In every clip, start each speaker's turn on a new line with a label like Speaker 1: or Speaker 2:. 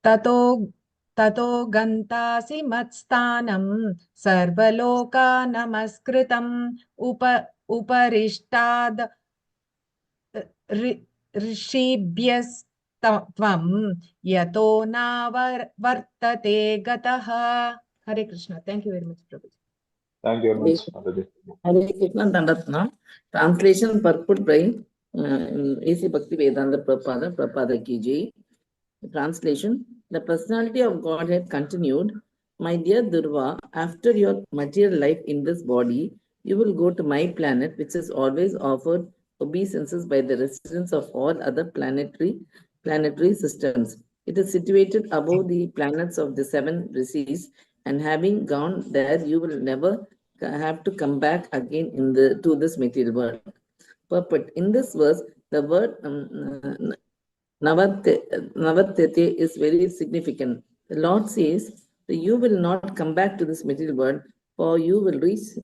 Speaker 1: ततो ततो गन्तासि मत्स्थानं सर्वलोकानमस्कृतम् उपरिष्टाद् ऋषिभ्यस्त्वं यतो नावर्तते गतः. Hare Krishna. Thank you very much, Prabhuji.
Speaker 2: Thank you very much, Mataji.
Speaker 3: Hare Krishna Dandatna. Translation purport by A.C. Bhaktivedanta Prabhupada Ki Jai. Translation: The personality of Godhead continued, My dear Durva, after your material life in this body, you will go to my planet, which is always offered obeisances by the residents of all other planetary systems. It is situated above the planets of the 7 rishis, and having gone there, you will never have to come back again to this material world. Purport: In this verse, the word Navartate is very significant. The Lord says, you will not come back to this material world, for you will reach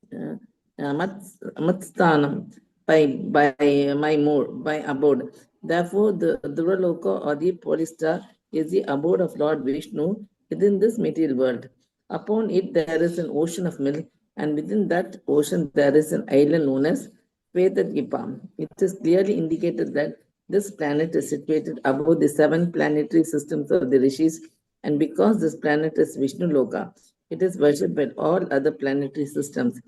Speaker 3: Matsthanam by abode. Therefore, the Duraloka or the Polystar is the abode of Lord Vishnu within this material world. Upon it, there is an ocean of milk, and within that ocean, there is an island known as Vedadvipa. It is clearly indicated that this planet is situated above the 7 planetary systems of the rishis, and because this planet is Vishnu Loka, it is worshipped by all other planetary systems.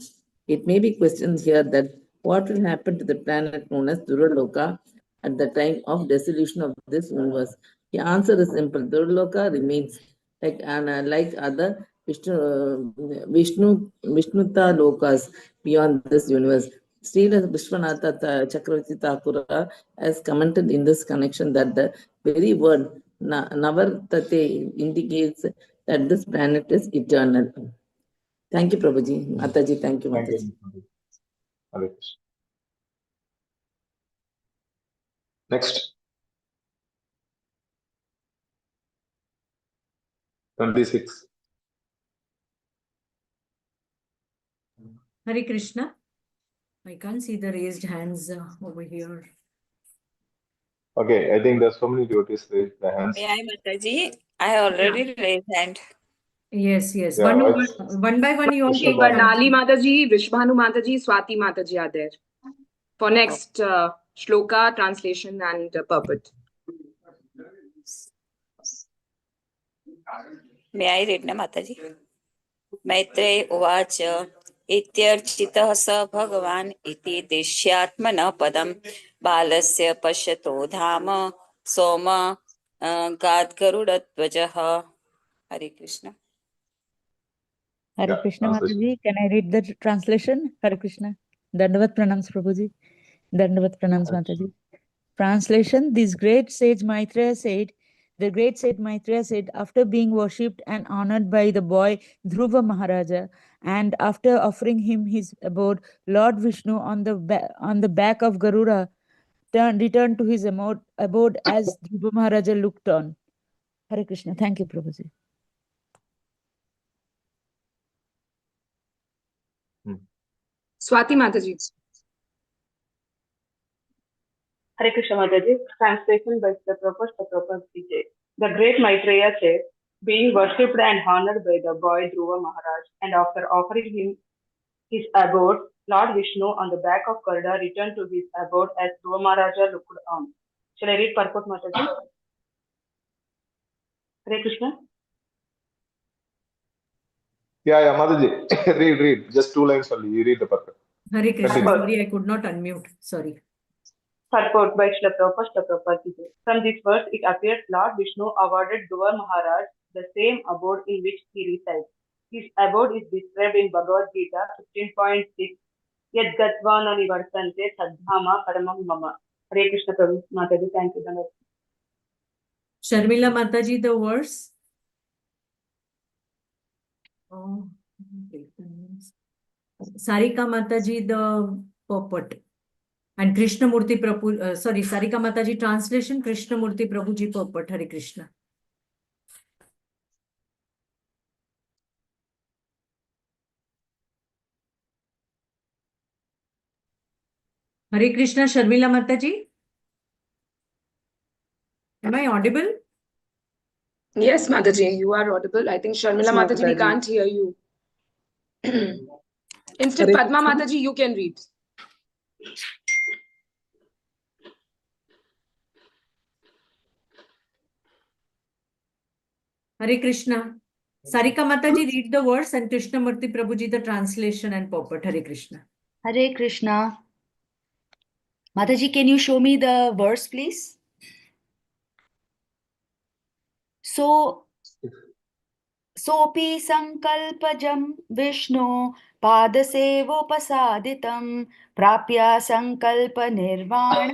Speaker 3: It may be questioned here that what will happen to the planet known as Duraloka at the time of dissolution of this universe? The answer is simple. Duraloka remains like other Vishnuta Lokas beyond this universe. Srila Vishwanatha Chakravarti Thakura has commented in this connection that the very word Navartate indicates that this planet is eternal. Thank you, Prabhuji. Mataji, thank you, Mataji.
Speaker 2: Hare Krishna. Next. 26.
Speaker 4: Hare Krishna. I can't see the raised hands over here.
Speaker 2: Okay, I think there's so many devotees raised their hands.
Speaker 5: Yeah, Mataji, I already raised hand.
Speaker 4: Yes.
Speaker 2: Yeah,
Speaker 4: One by one, you all take
Speaker 6: Nali Mataji, Vishbhanu Mataji, Swati Mataji are there for next shloka, translation and purport.
Speaker 5: May I read na Mataji? Maitre Uvacha Ityarchitah sa Bhagavan iti Dishyatmana padam balasya pashyato dhama soma gadgarudatvajaha. Hare Krishna.
Speaker 7: Hare Krishna, Mataji. Can I read the translation? Hare Krishna. Dandavat pranams, Prabhuji. Dandavat pranams, Mataji. Translation: The great sage Maitreya said, after being worshipped and honored by the boy Dhruva Maharaja, and after offering him his abode, Lord Vishnu on the back of Garuda returned to his abode as Dhruva Maharaja looked on. Hare Krishna. Thank you, Prabhuji.
Speaker 6: Swati Mataji.
Speaker 8: Hare Krishna Mataji, translation by the Prabhupada DJ. The great Maitreya said, being worshipped and honored by the boy Dhruva Maharaj, and after offering him his abode, Lord Vishnu on the back of Garuda returned to his abode as Dhruva Maharaja looked on. Shall I read purport, Mataji? Hare Krishna.
Speaker 2: Yeah, Mataji. read. Just 2 lines only. You read the purport.
Speaker 4: Hare Krishna. Sorry, I could not unmute. Sorry.
Speaker 8: Purport by Shri Prabhupada. From this verse, it appears Lord Vishnu awarded Dhruva Maharaj the same abode in which he resides. His abode is described in Bhagavad Gita 15.6. Yad Gatvana Nivartante Sadhama Paramam Mama. Hare Krishna Prabhu. Mataji, thank you.
Speaker 4: Sharmila Mataji, the verse. Oh, okay. Sarika Mataji, the purport. And Krishnamurti Prabhu, Sarika Mataji translation, Krishnamurti Prabhuji purport. Hare Krishna. Hare Krishna, Sharmila Mataji. Am I audible?
Speaker 6: Yes, Mataji, you are audible. I think Sharmila Mataji, we can't hear you. Instead, Padma Mataji, you can read.
Speaker 4: Hare Krishna. Sarika Mataji, read the verse, and Krishnamurti Prabhuji the translation and purport. Hare Krishna.
Speaker 9: Hare Krishna. Mataji, can you show me the verse, please? Sopi sankalpajam Vishnu padasevopasadhitam prapya sankalpa nirvana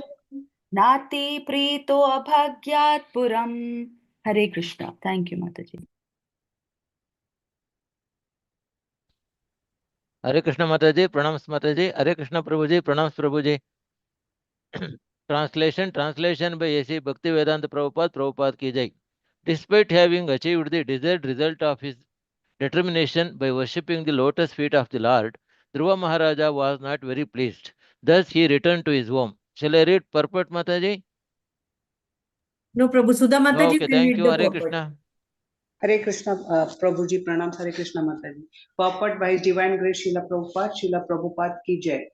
Speaker 9: nati prito abhagyat puram. Hare Krishna. Thank you, Mataji.
Speaker 10: Hare Krishna Mataji, pranams Mataji. Hare Krishna Prabhuji, pranams Prabhuji. Translation by A.C. Bhaktivedanta Prabhupada ki jai. Despite having achieved the desired result of his determination by worshipping the lotus feet of the Lord, Dhruva Maharaja was not very pleased. Thus he returned to his home. Shall I read purport, Mataji?
Speaker 4: No, Prabhu. Sudha Mataji,
Speaker 10: Okay,
Speaker 4: can
Speaker 10: thank
Speaker 4: read
Speaker 10: you.
Speaker 4: the
Speaker 10: Hare
Speaker 4: purport.
Speaker 10: Krishna.
Speaker 11: Hare Krishna, Prabhuji, pranams, Hare Krishna Mataji. Purport by His Divine Grace, Srila Prabhupada ki jai.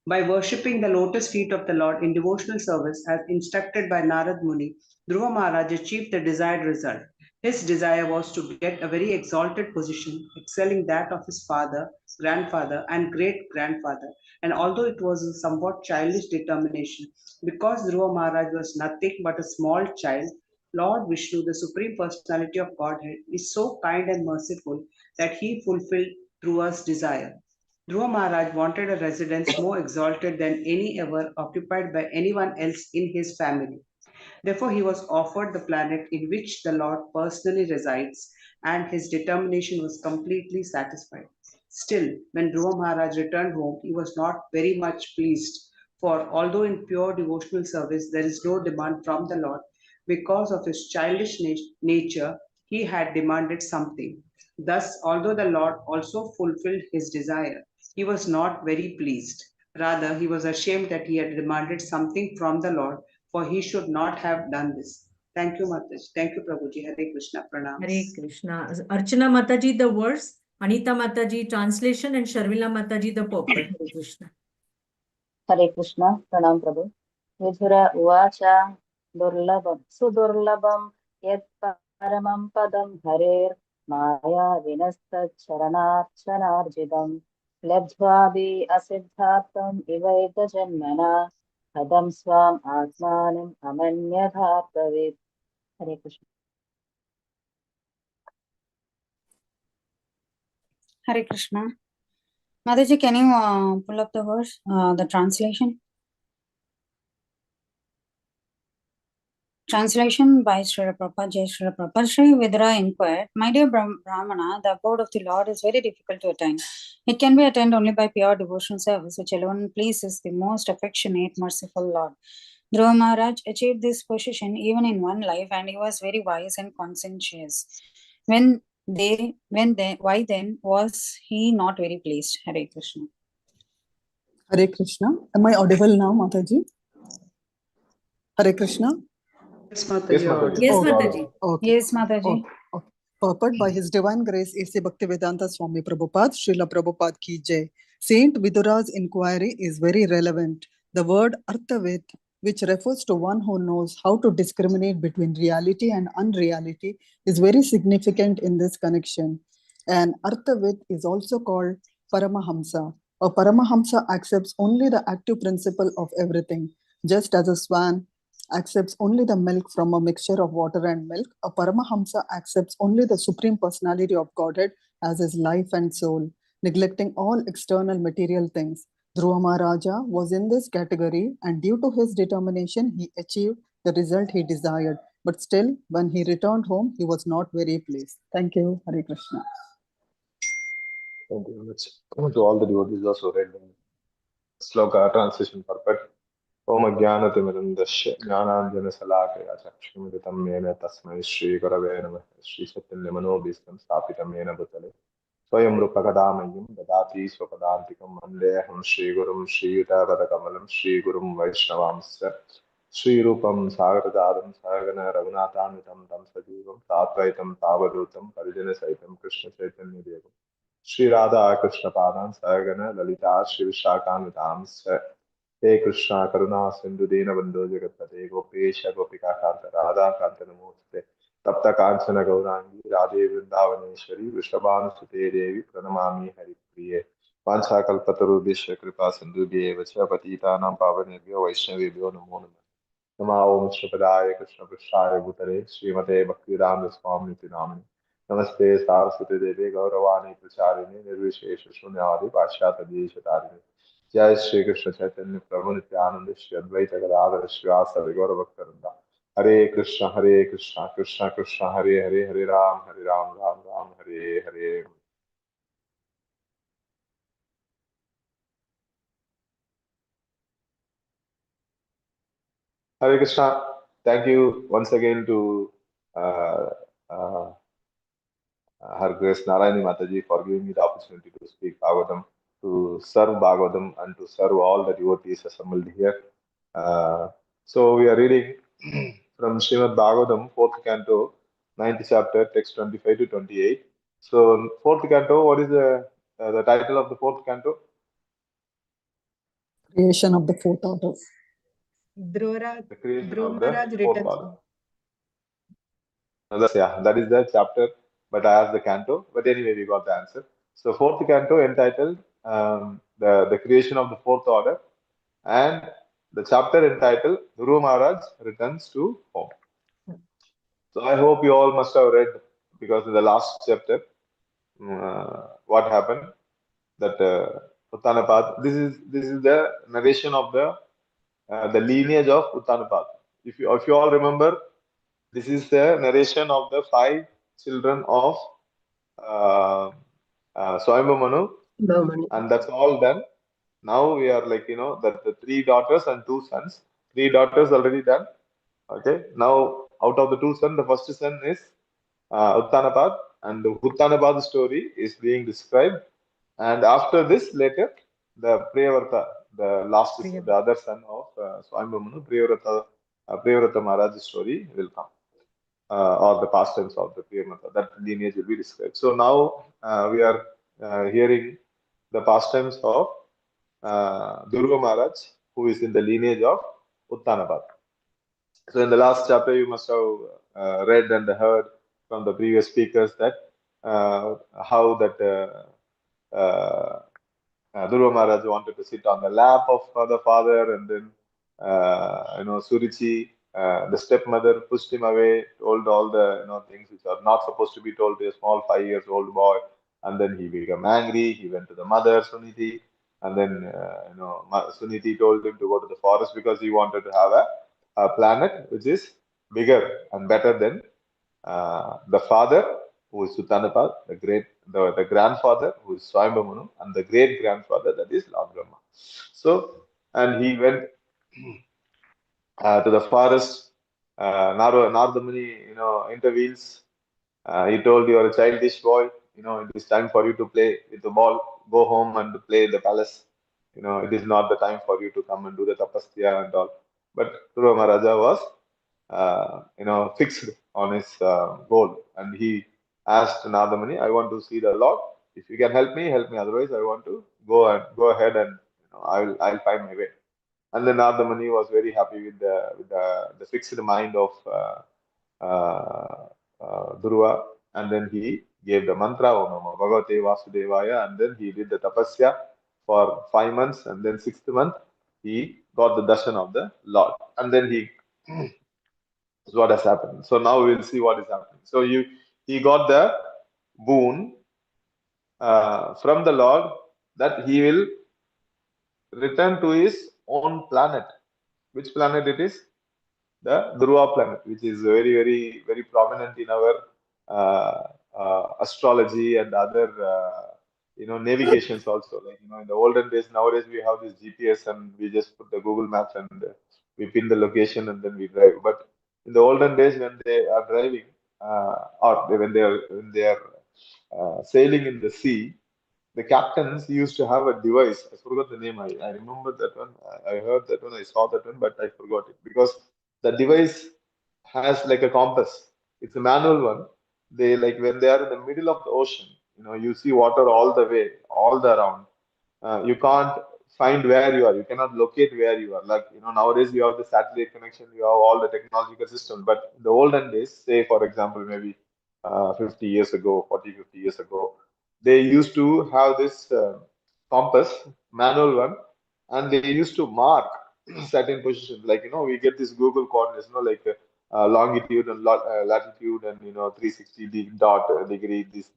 Speaker 11: By worshipping the lotus feet of the Lord in devotional service, as instructed by Narad Muni, Dhruva Maharaj achieved the desired result. His desire was to get a very exalted position, excelling that of his father, grandfather, and great grandfather. And although it was a somewhat childish determination, because Dhruva Maharaj was nothing but a small child, Lord Vishnu, the Supreme Personality of Godhead, is so kind and merciful that he fulfilled Dhruva's desire. Dhruva Maharaj wanted a residence more exalted than any ever occupied by anyone else in his family. Therefore, he was offered the planet in which the Lord personally resides, and his determination was completely satisfied. Still, when Dhruva Maharaj returned home, he was not very much pleased, for although in pure devotional service there is no demand from the Lord, because of his childish nature, he had demanded something. Thus, although the Lord also fulfilled his desire, he was not very pleased. Rather, he was ashamed that he had demanded something from the Lord, for he should not have done this. Thank you, Mataji. Thank you, Prabhuji. Hare Krishna. Pranams.
Speaker 4: Hare Krishna. Archana Mataji, the verse, Anita Mataji, translation, and Sharmila Mataji, the purport. Hare Krishna.
Speaker 12: Hare Krishna, Pranam Prabhu. Vidhura Uvacha Durlabam Sudurlabam Yet Paramam Padam Harer Maya Vinasta Charanarchanarjidam Labdhvabi Asiddhartam Ivaita Janmana Hadam Swam Atmanam Amanyadhartavit. Hare Krishna.
Speaker 13: Hare Krishna. Mataji, can you pull up the verse, the translation? Translation by Srila Prabhupada, Jai Srila Prabhupada. Sri Vidra inquired, my dear Brahmana, the abode of the Lord is very difficult to attain. It can be attained only by pure devotional service, which alone pleases the most affectionate, merciful Lord. Dhruva Maharaj achieved this position even in one life, and he was very wise and conscientious. Why then was he not very pleased? Hare Krishna.
Speaker 14: Hare Krishna. Am I audible now, Mataji? Hare Krishna.
Speaker 11: Yes, Mataji.
Speaker 2: Yes, Mataji.
Speaker 4: Yes,
Speaker 14: Okay.
Speaker 4: Mataji.
Speaker 14: Okay.
Speaker 13: Yes, Mataji.
Speaker 14: Okay. Purport by His Divine Grace A.C. Bhaktivedanta Swami Prabhupada, Srila Prabhupada ki jai. Saint Vidura's inquiry is very relevant. The word Arthavid, which refers to one who knows how to discriminate between reality and unreality, is very significant in this connection. And Arthavid is also called Paramahamsa. A Paramahamsa accepts only the active principle of everything. Just as a swan accepts only the milk from a mixture of water and milk, a Paramahamsa accepts only the Supreme Personality of Godhead as his life and soul, neglecting all external material things. Dhruva Maharaja was in this category, and due to his determination, he achieved the result he desired. But still, when he returned home, he was not very pleased. Thank you. Hare Krishna.
Speaker 2: Thank you very much. To all the devotees also read the sloka translation purport. Om Jnanatimidandasya Jnananjanasalakaya Chakshumritam Yena Tasmai Shri Gurave Namah Shri Satyamano Stapitam Yena Bhutale Swayam Rupakadamayam Dadati Swapadantikam Vandeham Shri Gurum Shri Yutavadakamalam Shri Gurum Vaishnavamsya Sri Rupam Sagaradaram Sagana Raghunathanvitam Tam Sajivam Tatvaitam Tavadutam Parijana Saitam Krishna Chaitanya Devam Sri Radha Krishna Padam Sagana Lalita Shri Vishakam He Krishna Karuna Sindhu Dina Bandhu Jagatpate Gopesha Gopika Kanta Radha Kanta Namoste Tapta Kanchana Gaurangi Radhe Vrindavaneshwari Vrishabhanu Sute Devi Pranamami Hari Priye Vancha Kalpataru Vishwa Kripa Sindhu Vacha Patita Nam Pavanebhyo Vaishnavibhyo Namo Namah Nama Om Shripadaya Krishna Prasthaya Bhutale Srimate Bhaktivedanta Swami Niti Namani Namaste Saraswati Devi Gauravani Pracharini Nirvishesha Shunyadi Pashyata Deshatari Jai Shri Krishna Chaitanya Prabhu Nityananda Shri Advaita Gadadhara Srivasa Gaura Bhaktarinda Hare Krishna Krishna Krishna Hare Hare Hare Ram Ram Ram Hare Hare Hare Krishna. Thank you once again to uh, uh, Her Grace Narayani Mataji for giving me the opportunity to speak Bhagavatam, to serve Bhagavatam, and to serve all the devotees assembled here. So we are reading from Shrimad Bhagavatam, 4th canto, 9th chapter, text 25 to 28. So 4th canto, what is the title of the 4th canto?
Speaker 14: Creation of the fourth order.
Speaker 2: The creation
Speaker 1: Dhruva
Speaker 2: of the
Speaker 1: Maharaj
Speaker 2: fourth
Speaker 1: returns.
Speaker 2: order. That is the chapter, but I asked the canto. But anyway, we got the answer. So 4th canto entitled the creation of the fourth order, and the chapter entitled Dhruva Maharaj returns to home. So I hope you all must have read, because in the last chapter, what happened, that Uttanapad. This is the narration of the lineage of Uttanapad. If you all remember, this is the narration of the 5 children of Swayambhu Manu, and that's all done. Now we are like, that the 3 daughters and 2 sons. 3 daughters already done. Okay. Now out of the 2 sons, the first son is Uttanapad, and the Uttanapad story is being described. And after this, later, the Priyavrata, the other son of Swayambhu Manu, Priyavrata Maharaj story will come. Or the pastimes of the Priyavrata, that lineage will be described. So now we are hearing the pastimes of Dhruva Maharaj, who is in the lineage of Uttanapad. So in the last chapter, you must have read and heard from the previous speakers that how that Dhruva Maharaj wanted to sit on the lap of the father, and then Surichi, the stepmother, pushed him away, told all the things which are not supposed to be told to a small 5-year-old boy, and then he became angry. He went to the mother Suniti, and then Suniti told him to go to the forest because he wanted to have a planet which is bigger and better than the father, who is Uttanapad, the grandfather, who is Swayambhu Manu, and the great grandfather, that is Lord Brahma. So, and he went to the forest. Narada Muni, intervenes. He told, "You are a childish boy. It is time for you to play with the ball. Go home and play in the palace. It is not the time for you to come and do the tapasya and all." But Dhruva Maharaja was fixed on his goal, and he asked Nadamani, "I want to see the Lord. If you can help me, help me. Otherwise, I want to go ahead, and I'll find my way." And then Nadamani was very happy with the fixed mind of Dhruva, and then he gave the mantra Om Namo Bhagavate Vasudevaya, and then he did the tapasya for 5 months, and then 6th month he got the darshan of the Lord, and then he is what has happened. So now we'll see what is happening. So he got the boon from the Lord that he will return to his own planet. Which planet it is? The Dhruva planet, which is very, very, very prominent in our astrology and other navigations also. Like in the olden days, nowadays we have this GPS and we just put the Google Maps and we pin the location and then we drive. But in the olden days, when they are driving or when they are sailing in the sea, the captains used to have a device. I forgot the name. I remember that one. I heard that one. I saw that one, but I forgot it because the device has like a compass. It's a manual one. They like when they are in the middle of the ocean, you see water all the way, all the around. You can't find where you are. You cannot locate where you are. Like, nowadays you have the satellite connection, you have all the technological system. But in the olden days, say for example, maybe 50 years ago, 40, 50 years ago, they used to have this compass, manual one, and they used to mark certain positions. Like, we get this Google coordinates, like longitude and latitude and 360 dot degree, this,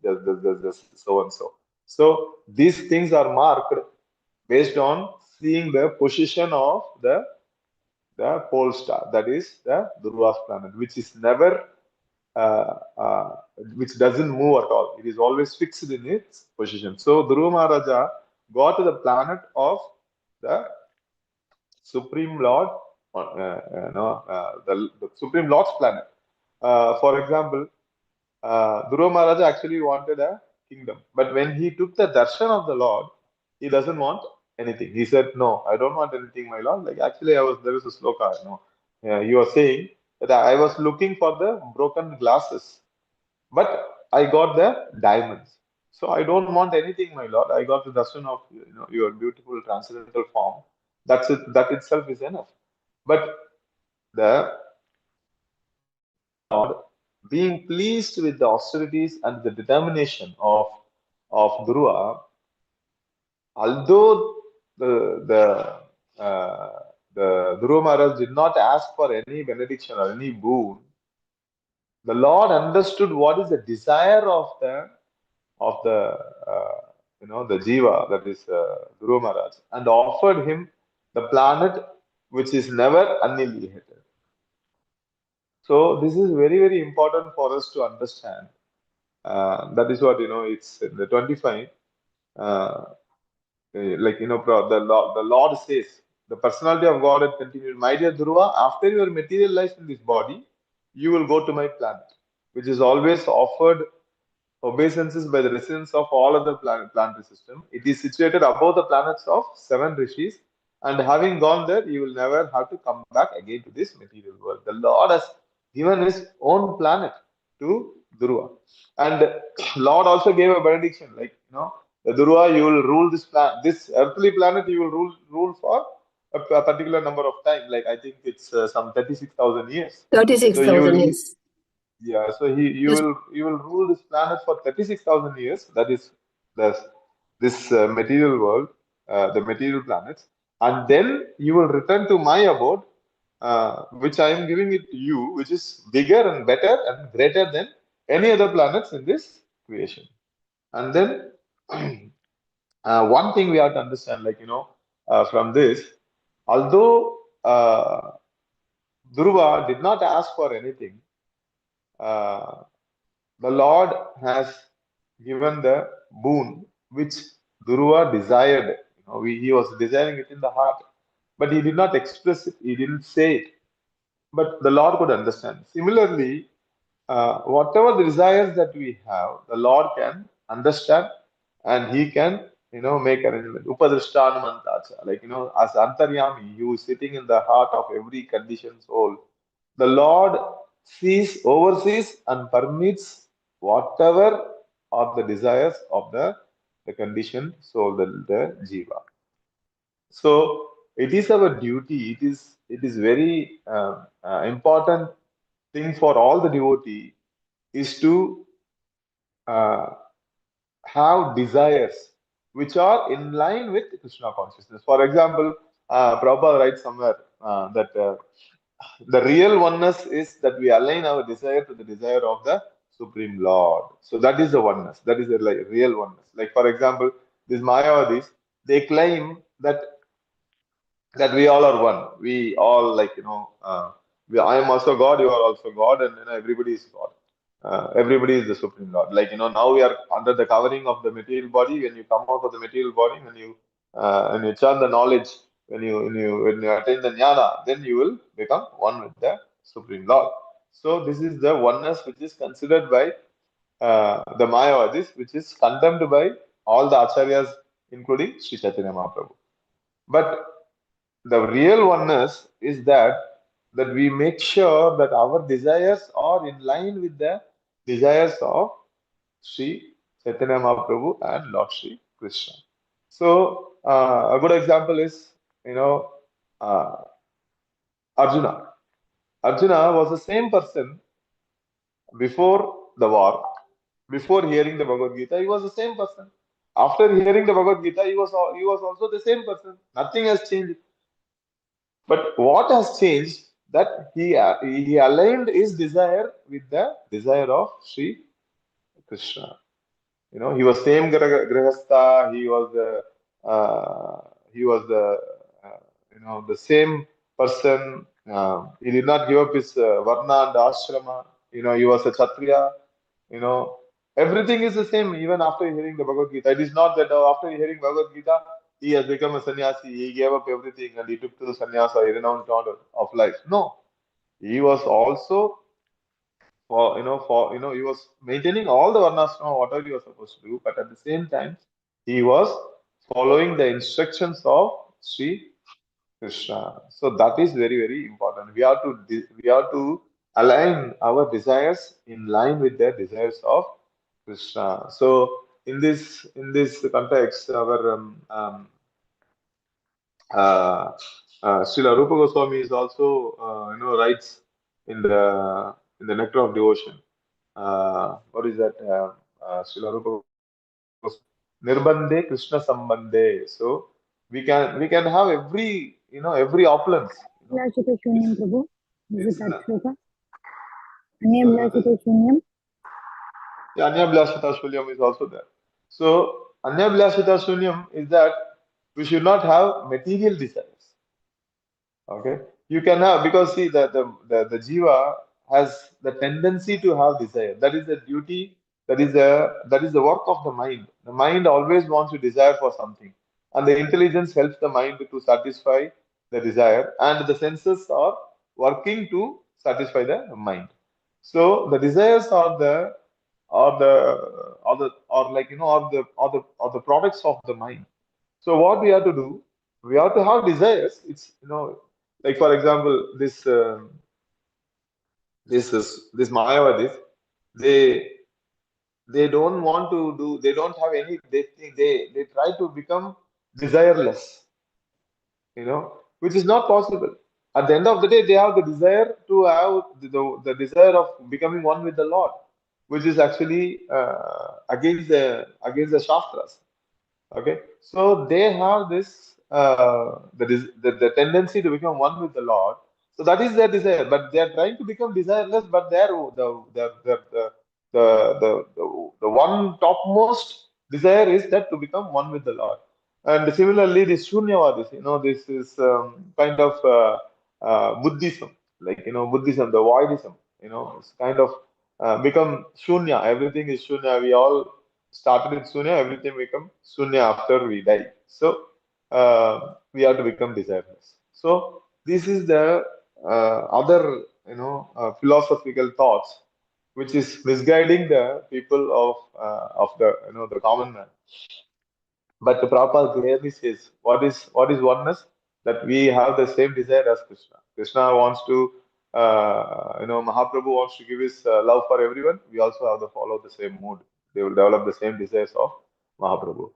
Speaker 2: so and so. So these things are marked based on seeing the position of the pole star, that is the Dhruva's planet, which is never uh, uh, which doesn't move at all. It is always fixed in its position. So Dhruva Maharaja got the planet of the Supreme Lord, the Supreme Lord's planet. For example, Dhruva Maharaja actually wanted a kingdom, but when he took the darshan of the Lord, he doesn't want anything. He said, "No, I don't want anything, my Lord." Like actually, there was a sloka, he was saying that I was looking for the broken glasses, but I got the diamonds. So I don't want anything, my Lord. I got the darshan of your beautiful transcendental form. That's it. That itself is enough. But the Lord, being pleased with the austerities and the determination of Dhruva, although the Dhruva Maharaj did not ask for any benediction or any boon, the Lord understood what is the desire of the the jiva, that is Dhruva Maharaj, and offered him the planet which is never annihilated. So this is very, very important for us to understand. That is what it's in the 25. The Lord says, the personality of God had continued, my dear Dhruva, after you are materialized in this body, you will go to my planet, which is always offered obeisances by the residents of all other planetary system. It is situated above the planets of 7 rishis, and having gone there, you will never have to come back again to this material world. The Lord has given his own planet to Dhruva. And Lord also gave a benediction, like, the Dhruva, you will rule this earthly planet, you will rule for a particular number of time. Like, I think it's some 36,000 years.
Speaker 15: 36,000 years.
Speaker 2: Yeah, so you will rule this planet for 36,000 years. That is this material world, the material planets, and then you will return to my abode, which I am giving it to you, which is bigger and better and greater than any other planets in this creation. And then one thing we have to understand, like from this, although Dhruva did not ask for anything. The Lord has given the boon which Dhruva desired. He was desiring it in the heart, but he did not express it. He didn't say it, but the Lord could understand. Similarly, whatever the desires that we have, the Lord can understand, and He can, make arrangement. Upadrishtanumantacha, like as Antaryami, He is sitting in the heart of every conditioned soul. The Lord sees, oversees, and permits whatever are the desires of the conditioned soul, the jiva. So it is our duty. It is very important thing for all the devotee is to have desires which are in line with Krishna consciousness. For example, Prabhupada writes somewhere that the real oneness is that we align our desire to the desire of the Supreme Lord. So that is the oneness. That is the real oneness. Like for example, these Mayavadis, they claim that we all are one. We all I am also God, you are also God, and everybody is God. Everybody is the Supreme Lord. Like now we are under the covering of the material body. When you come out of the material body, when you chant the knowledge, when you attain the jnana, then you will become one with the Supreme Lord. So this is the oneness which is considered by the Mayavadis, which is condemned by all the acharyas, including Sri Chaitanya Mahaprabhu. But the real oneness is that we make sure that our desires are in line with the desires of Sri Chaitanya Mahaprabhu and Lord Sri Krishna. So a good example is, Arjuna. Arjuna was the same person before the war. Before hearing the Bhagavad Gita, he was the same person. After hearing the Bhagavad Gita, he was also the same person. Nothing has changed. But what has changed, that he aligned his desire with the desire of Sri Krishna. He was same grihastha. He was the same person. He did not give up his varna and ashrama. He was a kshatriya. Everything is the same even after hearing the Bhagavad Gita. It is not that after hearing Bhagavad Gita, he has become a sannyasi. He gave up everything and he took to the sannyasa. He renounced all of life. No, he was also he was maintaining all the varnashrama, whatever he was supposed to do, but at the same time, he was following the instructions of Sri Krishna. So that is very, very important. We have to align our desires in line with the desires of Krishna. So in this context, our Srila Rupa Goswami is also writes in the Nectar of Devotion. What is that? Srila Rupa Goswami, Nirbandhe Krishna Sambandhe. So we can have every opulence.
Speaker 15: Abhyasita Shunyam, Prabhu. Is it that shloka?
Speaker 2: Sorry,
Speaker 15: Abhyasita Shunyam.
Speaker 2: yeah, Anyabhyasita Shunyam is also there. So Anyabhyasita Shunyam is that we should not have material desires. Okay, you can have, because see the jiva has the tendency to have desire. That is the duty. That is the work of the mind. The mind always wants to desire for something, and the intelligence helps the mind to satisfy the desire, and the senses are working to satisfy the mind. So the desires are the products of the mind. So what we have to do, we have to have desires. It's like for example, this Mayavadis, they don't want to do. They don't have any. They try to become desireless. Which is not possible. At the end of the day, they have the desire to have the desire of becoming one with the Lord, which is actually against the Shastras. Okay, so they have this the tendency to become one with the Lord. So that is their desire, but they are trying to become desireless. But the one topmost desire is that to become one with the Lord. And similarly, this Shunyavadis, this is kind of Buddhism, like Buddhism, the voidism. It's kind of become Shunya. Everything is Shunya. We all started with Sunya, everything become Sunya after we die. So we have to become desireless. So this is the other philosophical thoughts which is misguiding the people of the common man. But the Prabhupada clearly says what is oneness, that we have the same desire as Krishna. Krishna wants to Mahaprabhu wants to give his love for everyone. We also have to follow the same mood. They will develop the same desires of Mahaprabhu.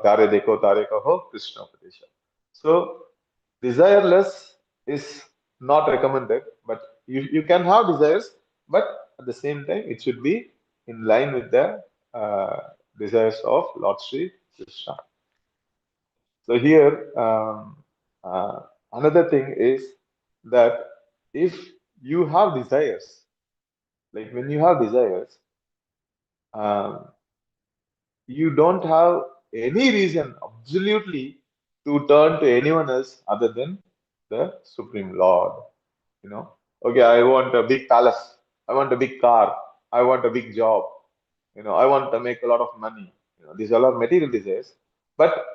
Speaker 2: Tare dekho tare kaho Krishna Padesha. So desireless is not recommended, but you can have desires, but at the same time it should be in line with the desires of Lord Sri Krishna. So here another thing is that if you have desires, like when you have desires, you don't have any reason absolutely to turn to anyone else other than the Supreme Lord. Okay, I want a big palace, I want a big car, I want a big job, I want to make a lot of money. These are all material desires. But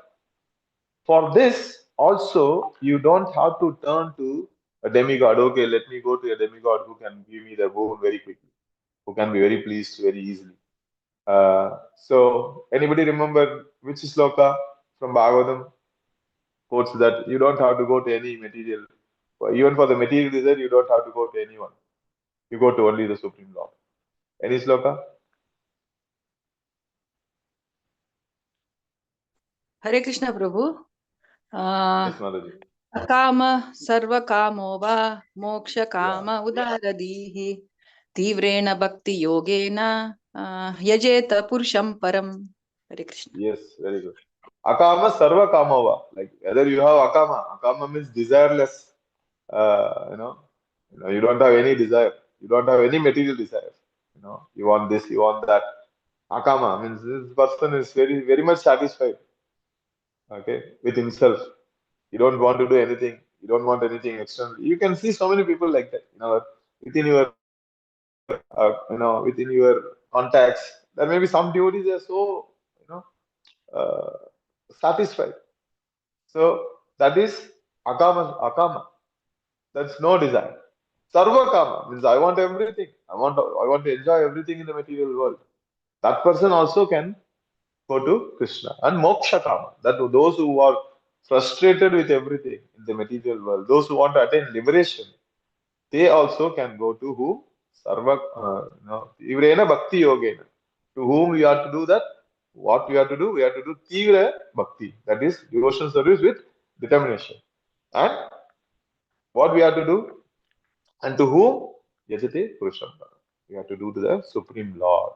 Speaker 2: for this also, you don't have to turn to a demigod. Okay, let me go to a demigod who can give me the boon very quickly, who can be very pleased very easily. So anybody remember which sloka from Bhagavatam quotes that you don't have to go to any material, even for the material desire, you don't have to go to anyone. You go to only the Supreme Lord. Any sloka?
Speaker 16: Hare Krishna Prabhu.
Speaker 2: Yes, Mataji.
Speaker 16: Akama sarva kamo va moksha kama udaradihi tivrena bhakti yogena yajeta purusham param. Hare Krishna.
Speaker 2: Yes, very good. Akama sarva kamava. Like whether you have akama means desireless. You don't have any desire. You don't have any material desire. You want this, you want that. Akama means this person is very, very much satisfied. Okay, with himself. You don't want to do anything. You don't want anything external. You can see so many people like that. Within your, within your contacts. There may be some devotees are so, satisfied. So that is akama. That's no desire. Sarva kama means I want everything. I want to enjoy everything in the material world. That person also can go to Krishna. And moksha kama, that those who are frustrated with everything in the material world, those who want to attain liberation, they also can go to who? Sarva, Tivrena Bhakti Yogena. To whom we have to do that? What we have to do? We have to do Tivra Bhakti, that is devotional service with determination. And what we have to do? And to whom? Yajate Purusham. We have to do to the Supreme Lord,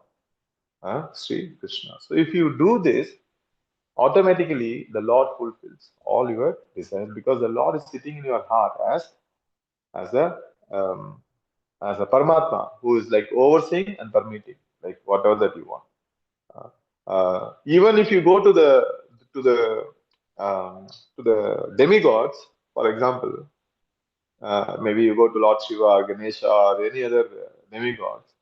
Speaker 2: Sri Krishna. So if you do this, automatically the Lord fulfills all your desires because the Lord is sitting in your heart as a Paramatma who is like overseeing and permitting, like whatever that you want. Even if you go to the demigods, for example, maybe you go to Lord Shiva or Ganesha or any other demigods,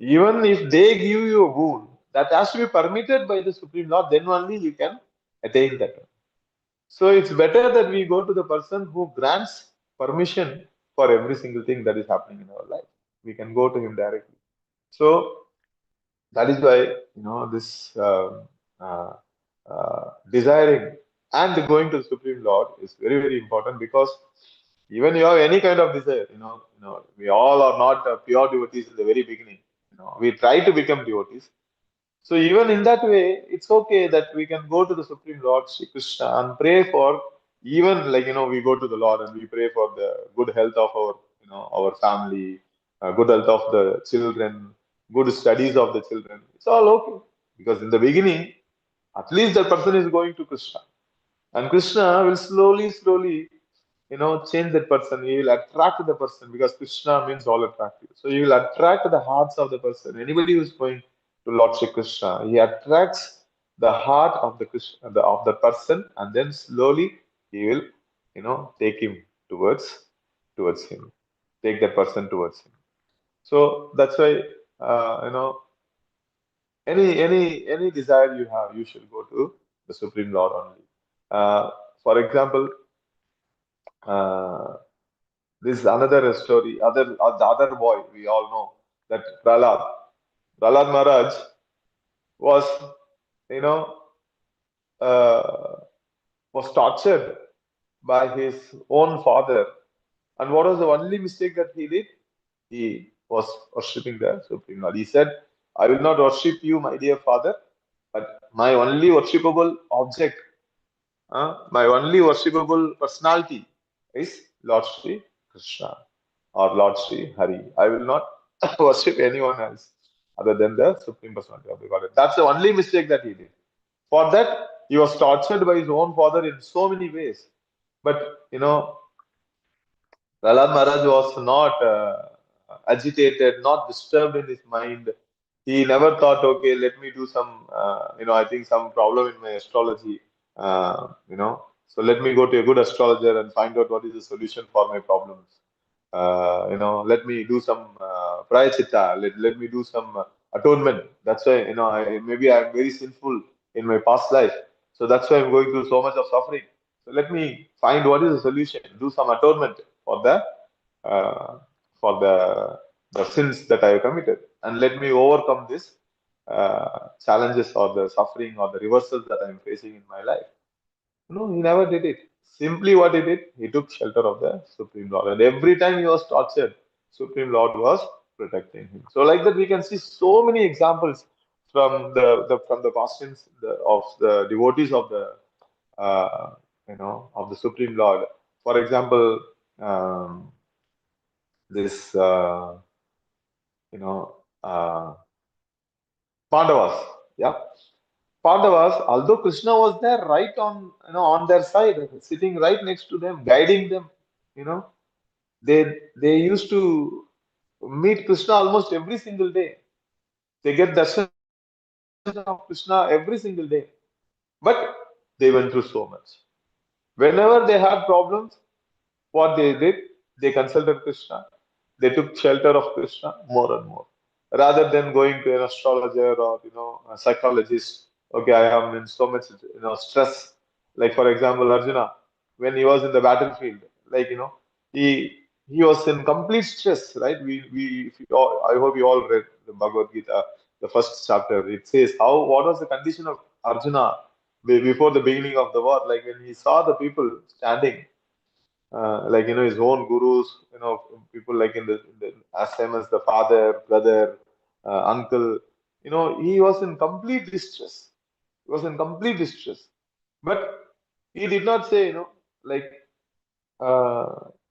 Speaker 2: even if they give you a boon, that has to be permitted by the Supreme Lord, then only you can attain that. So it's better that we go to the person who grants permission for every single thing that is happening in our life. We can go to him directly. So that is why this desiring and going to the Supreme Lord is very, very important because even you have any kind of desire, we all are not pure devotees in the very beginning. We try to become devotees. So even in that way, it's okay that we can go to the Supreme Lord Sri Krishna and pray for even like we go to the Lord and we pray for the good health of our family, good health of the children, good studies of the children. It's all okay because in the beginning, at least that person is going to Krishna, and Krishna will slowly change that person. He will attract the person because Krishna means all attractive. So he will attract the hearts of the person. Anybody who is going to Lord Shri Krishna, he attracts the heart of the Krishna, of the person, and then slowly he will, take him towards him, take that person towards him. So that's why, any desire you have, you should go to the Supreme Lord only. For example, this is another story. The other boy, we all know that Prahlad Maharaj was, was tortured by his own father. And what was the only mistake that he did? He was worshipping the Supreme Lord. He said, I will not worship you, my dear father, but my only worshipable object, my only worshipable personality is Lord Sri Krishna or Lord Sri Hari. I will not worship anyone else other than the Supreme Personality of the Godhead. That's the only mistake that he did. For that, he was tortured by his own father in so many ways. But, Prahlad Maharaj was not agitated, not disturbed in his mind. He never thought, okay, let me do some, I think some problem in my astrology, so let me go to a good astrologer and find out what is the solution for my problems. Let me do some prayachitta, let me do some atonement. That's why, maybe I'm very sinful in my past life. So that's why I'm going through so much of suffering. So let me find what is the solution, do some atonement for the sins that I have committed, and let me overcome this challenges or the suffering or the reversals that I'm facing in my life. No, he never did it. Simply what he did, he took shelter of the Supreme Lord. And every time he was tortured, Supreme Lord was protecting him. So like that, we can see so many examples from the pastimes of the devotees of the of the Supreme Lord. For example, this Pandavas. Yeah, Pandavas. Although Krishna was there, right on on their side, sitting right next to them, guiding them. You know, they used to meet Krishna almost every single day. They get darshan of Krishna every single day. But they went through so much. Whenever they had problems, what they did, they consulted Krishna. They took shelter of Krishna more and more, rather than going to an astrologer or a psychologist. Okay, I am in so much stress. Like for example, Arjuna, when he was in the battlefield, like he was in complete stress, right? If you all, I hope you all read the Bhagavad Gita, the first chapter. It says what was the condition of Arjuna before the beginning of the war, like when he saw the people standing, like his own gurus, people like in the as same as the father, brother, uncle, he was in complete distress. He was in complete distress, but he did not say, like,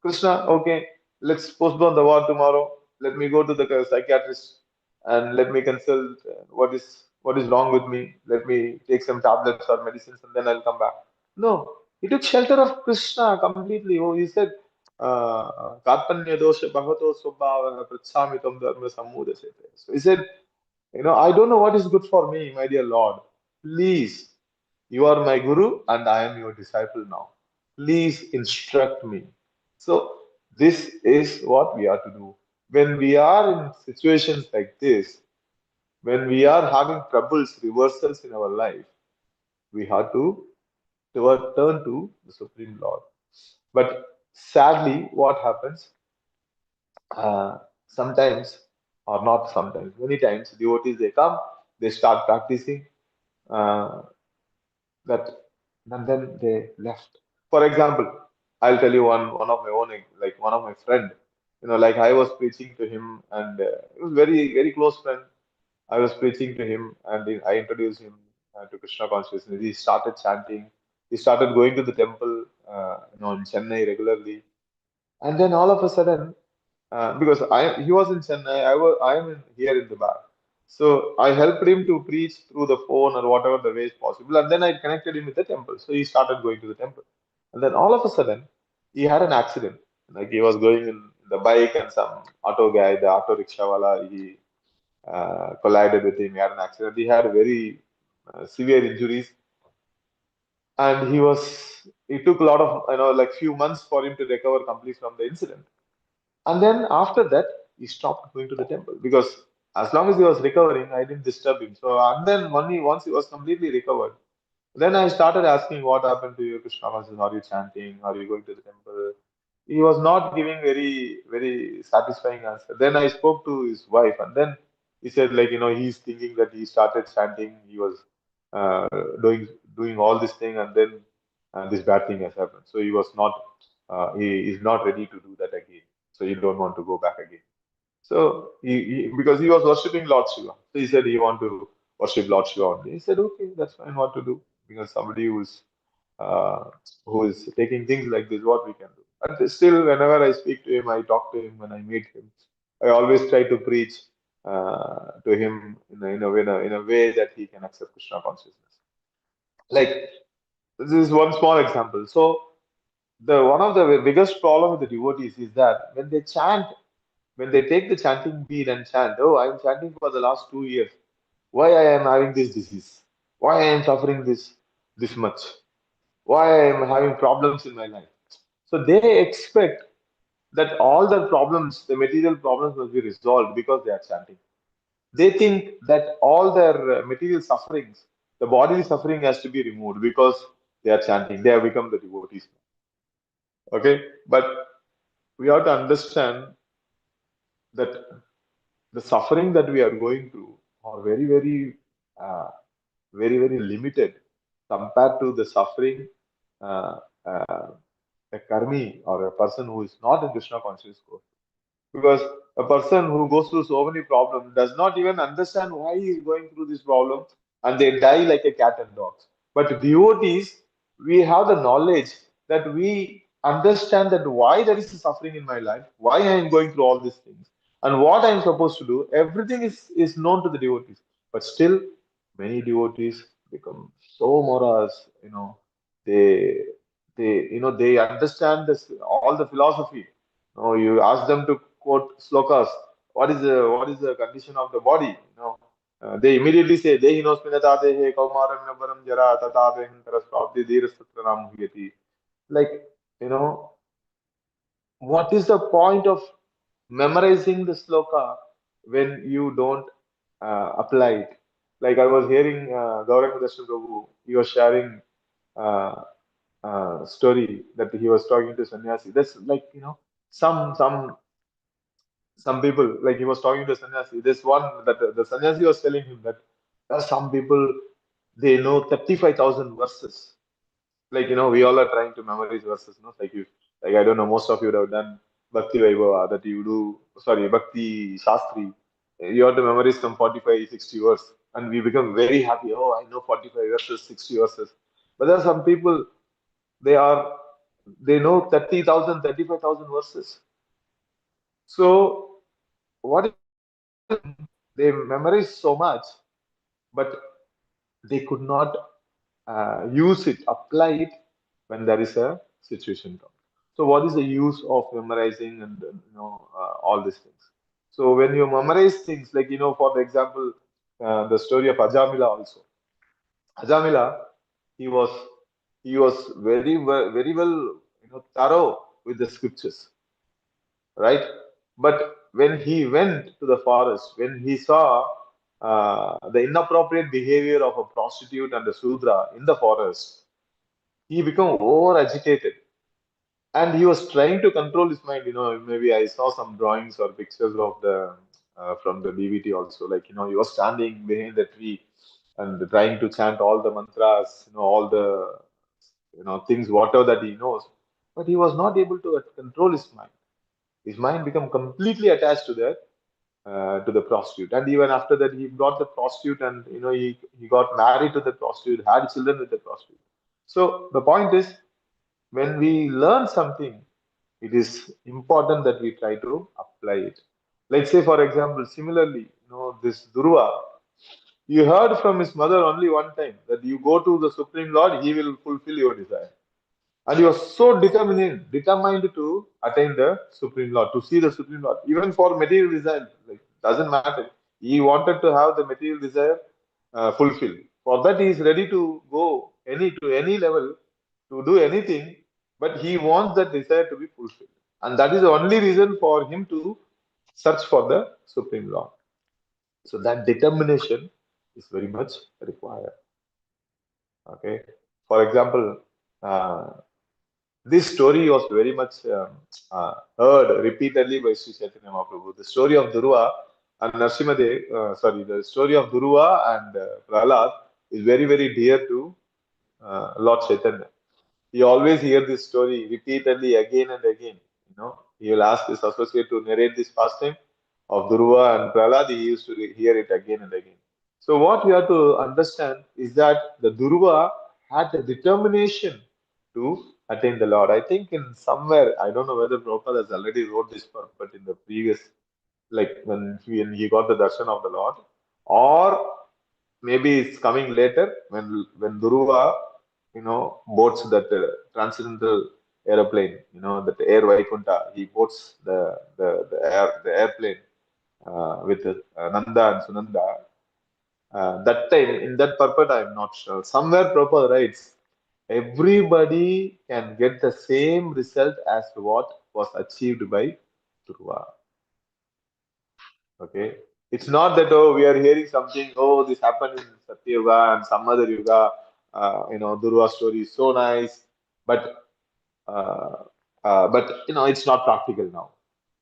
Speaker 2: Krishna, okay, let's postpone the war tomorrow. Let me go to the psychiatrist and let me consult what is wrong with me. Let me take some tablets or medicines and then I'll come back. No, he took shelter of Krishna completely. Oh, he said, Karpanya dosha bhavato svabhava pratsamitam dharma sammudasete. So he said, I don't know what is good for me, my dear Lord. Please, you are my guru and I am your disciple now. Please instruct me. So, this is what we are to do. When we are in situations like this, when we are having troubles, reversals in our life, we have to turn to the Supreme Lord. But sadly, what happens? Sometimes, or not sometimes, many times, devotees they come, they start practicing that, and then they left. For example, I'll tell you one of my own, like one of my friend. Like I was preaching to him, and it was very close friend. I was preaching to him, and I introduced him to Krishna consciousness. He started chanting. He started going to the temple, in Chennai regularly. And then all of a sudden, because he was in Chennai, I am here in the back. So I helped him to preach through the phone or whatever the way is possible. And then I connected him with the temple. So he started going to the temple. And then all of a sudden, he had an accident. Like he was going in the bike and some auto guy, the auto rickshaw wala, he collided with him. He had an accident. He had very severe injuries. And it took a lot of, like few months for him to recover completely from the incident. And then after that, he stopped going to the temple because as long as he was recovering, I didn't disturb him. So, and then once he was completely recovered, then I started asking, what happened to you, Krishna consciousness? Are you chanting? Are you going to the temple? He was not giving very satisfying answer. Then I spoke to his wife, and then he said, like, he's thinking that he started chanting, he was uh, doing all this thing, and then this bad thing has happened. So he is not ready to do that again. So he don't want to go back again. So because he was worshipping Lord Shiva, so he said he want to worship Lord Shiva only. He said, okay, that's fine. What to do? Because somebody uh, who is taking things like this, what we can do. And still, whenever I speak to him, I talk to him, when I meet him, I always try to preach to him in a way that he can accept Krishna consciousness. Like this is one small example. So one of the biggest problem with the devotees is that when they chant, when they take the chanting bead and chant, oh, I'm chanting for the last 2 years. Why I am having this disease? Why I am suffering this much? Why I am having problems in my life? So they expect that all the problems, the material problems, must be resolved because they are chanting. They think that all their material sufferings, the bodily suffering, has to be removed because they are chanting. They have become the devotees. Okay, but we have to understand that the suffering that we are going through, are very limited compared to the suffering uh, a karmi or a person who is not in Krishna consciousness goes. Because a person who goes through so many problems does not even understand why he is going through this problem, and they die like a cat and dogs. But devotees, we have the knowledge that we understand that why there is suffering in my life, why I am going through all these things, and what I am supposed to do. Everything is known to the devotees. But still, many devotees become so morose, they they understand this all the philosophy. You ask them to quote slokas. What is the condition of the body? They immediately say, "Dehi nosminata dehe kaumaram navaram jara tata dehantaras prabdi dhirastranam huyati." Like, what is the point of memorizing the sloka when you don't apply it? Like I was hearing Gauranga Darshan Prabhu, he was sharing uh, story that he was talking to sannyasi. That's like, some some people, like he was talking to sannyasi. This one that the sannyasi was telling him that there are some people, they know 35,000 verses. Like, we all are trying to memorize verses, like like I don't know, most of you would have done Bhakti Vaibhava, that you do, sorry, Bhakti Shastri. You have to memorize some 45, 60 verses, and we become very happy. Oh, I know 45 verses, 60 verses. But there are some people, they are, they know 30,000, 35,000 verses. So what they memorize so much, but they could not use it, apply it when there is a situation come. So what is the use of memorizing and all these things? So when you memorize things, like, for the example, the story of Ajamila also. Ajamila, he was very well thorough with the scriptures, right? But when he went to the forest, when he saw the inappropriate behavior of a prostitute and a Sudra in the forest, he became over agitated, and he was trying to control his mind. Maybe I saw some drawings or pictures of the from the DVT also. Like, he was standing behind the tree and trying to chant all the mantras, all the things, whatever that he knows, but he was not able to control his mind. His mind became completely attached to that, to the prostitute. And even after that, he brought the prostitute, and he got married to the prostitute, had children with the prostitute. So the point is, when we learn something, it is important that we try to apply it. Let's say, for example, similarly, this Durva, you heard from his mother only one time that you go to the Supreme Lord, he will fulfill your desire. And he was so determined to attain the Supreme Lord, to see the Supreme Lord, even for material desire. Like, doesn't matter. He wanted to have the material desire fulfilled. For that, he is ready to go to any level, to do anything, but he wants that desire to be fulfilled. And that is the only reason for him to search for the Supreme Lord. So that determination is very much required. Okay. For example, this story was very much heard repeatedly by Sri Chaitanya Mahaprabhu. The story of Dhruva and the story of Dhruva and Prahlad is very dear to Lord Chaitanya. He always hear this story repeatedly again and again. He will ask his associate to narrate this pastime of Dhruva and Prahlad. He used to hear it again and again. So what we have to understand is that the Dhruva had the determination to attain the Lord. I think in somewhere, I don't know whether Prabhupada has already wrote this part, but in the previous, like when he got the darshan of the Lord, or maybe it's coming later when Dhruva, boats that transcendental aeroplane, that air Vaikunta, he boats the airplane with Nanda and Sunanda. That time, in that purport, I'm not sure. Somewhere Prabhupada writes, everybody can get the same result as what was achieved by Dhruva. Okay. It's not that, oh, we are hearing something, oh, this happened in Satya Yuga and some other Yuga, Dhruva story is so nice, but it's not practical now.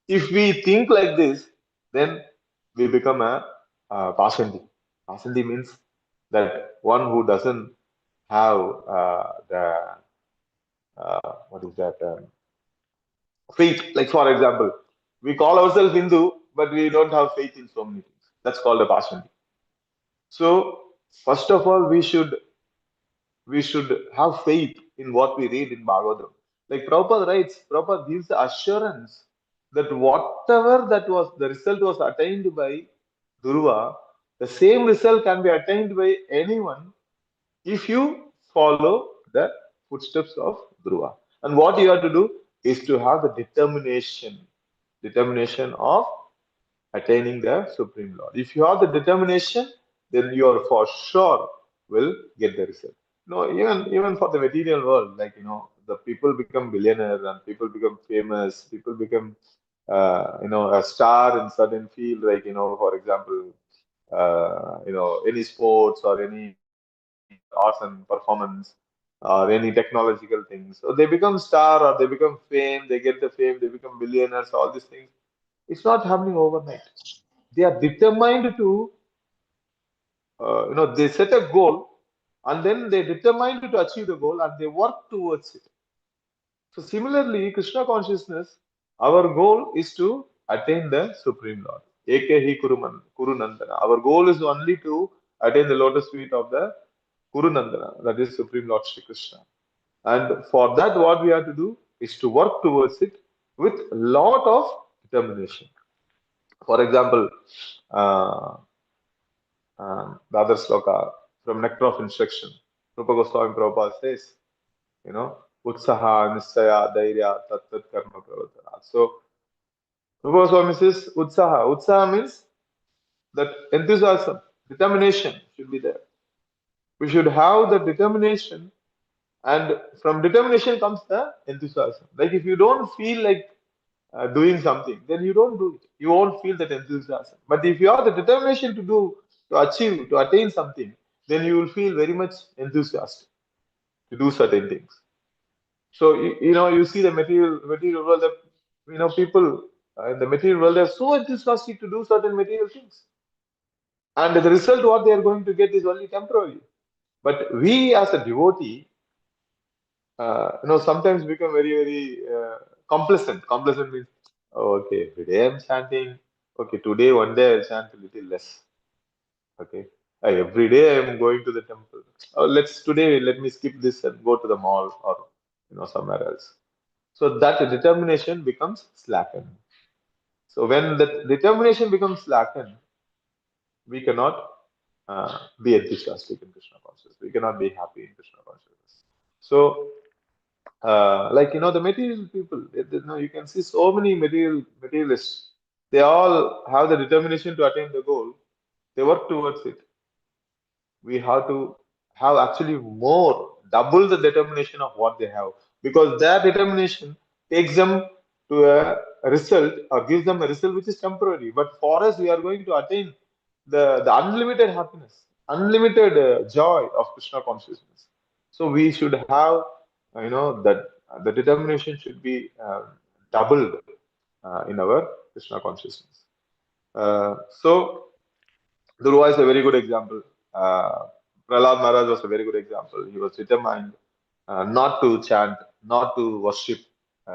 Speaker 2: If we think like this, then we become a passendi. Pasandi means that one who doesn't have what is that, faith. Like for example, we call ourselves Hindu, but we don't have faith in so many things. That's called a Pasandi. So first of all, we should have faith in what we read in Bhagavatam. Like Prabhupada writes, Prabhupada gives the assurance that whatever that was, the result was attained by Dhruva, the same result can be attained by anyone if you follow the footsteps of Dhruva. And what you have to do is to have the determination of attaining the Supreme Lord. If you have the determination, then you are for sure will get the result. No, even for the material world, like the people become billionaires and people become famous, people become a star in certain field, like for example, any sports or any arts and performance or any technological things. So they become star or they become fame, they get the fame, they become billionaires, all these things. It's not happening overnight. They are determined to, they set a goal and then they determined to achieve the goal and they work towards it. So similarly, Krishna consciousness, our goal is to attain the Supreme Lord. Ekehi Kurunandana. Our goal is only to attain the lotus feet of the Kurunandana, that is Supreme Lord Shri Krishna. And for that, what we have to do is to work towards it with a lot of determination. For example, the other sloka from Nectar of Instruction, Rupa Goswami Prabhupada says, Utsaha, Nisaya, Dairya, Tat Karma Pravartana. So, Rupa Goswami says, Utsaha. Utsaha means that enthusiasm, determination should be there. We should have the determination, and from determination comes the enthusiasm. Like if you don't feel like doing something, then you don't do it. You won't feel that enthusiasm. But if you have the determination to achieve, to attain something, then you will feel very much enthusiastic to do certain things. So you see the material world. People in the material world, they are so enthusiastic to do certain material things, and the result what they are going to get is only temporary. But we as a devotee, sometimes become very, very complacent. Complacent means, oh, okay, every day I'm chanting. Okay, today one day I'll chant a little less. Okay, every day I'm going to the temple. Oh, today let me skip this and go to the mall or somewhere else. So that determination becomes slackened. So when the determination becomes slackened, we cannot be enthusiastic in Krishna consciousness. We cannot be happy in Krishna consciousness. So the material people, you can see so many materialists. They all have the determination to attain the goal. They work towards it. We have to have actually double the determination of what they have, because their determination takes them to a result or gives them a result which is temporary. But for us, we are going to attain the unlimited happiness, unlimited joy of Krishna consciousness. So we should have, that the determination should be doubled in our Krishna consciousness. So Dhruva is a very good example. Prahlad Maharaj was a very good example. He was determined not to chant, not to worship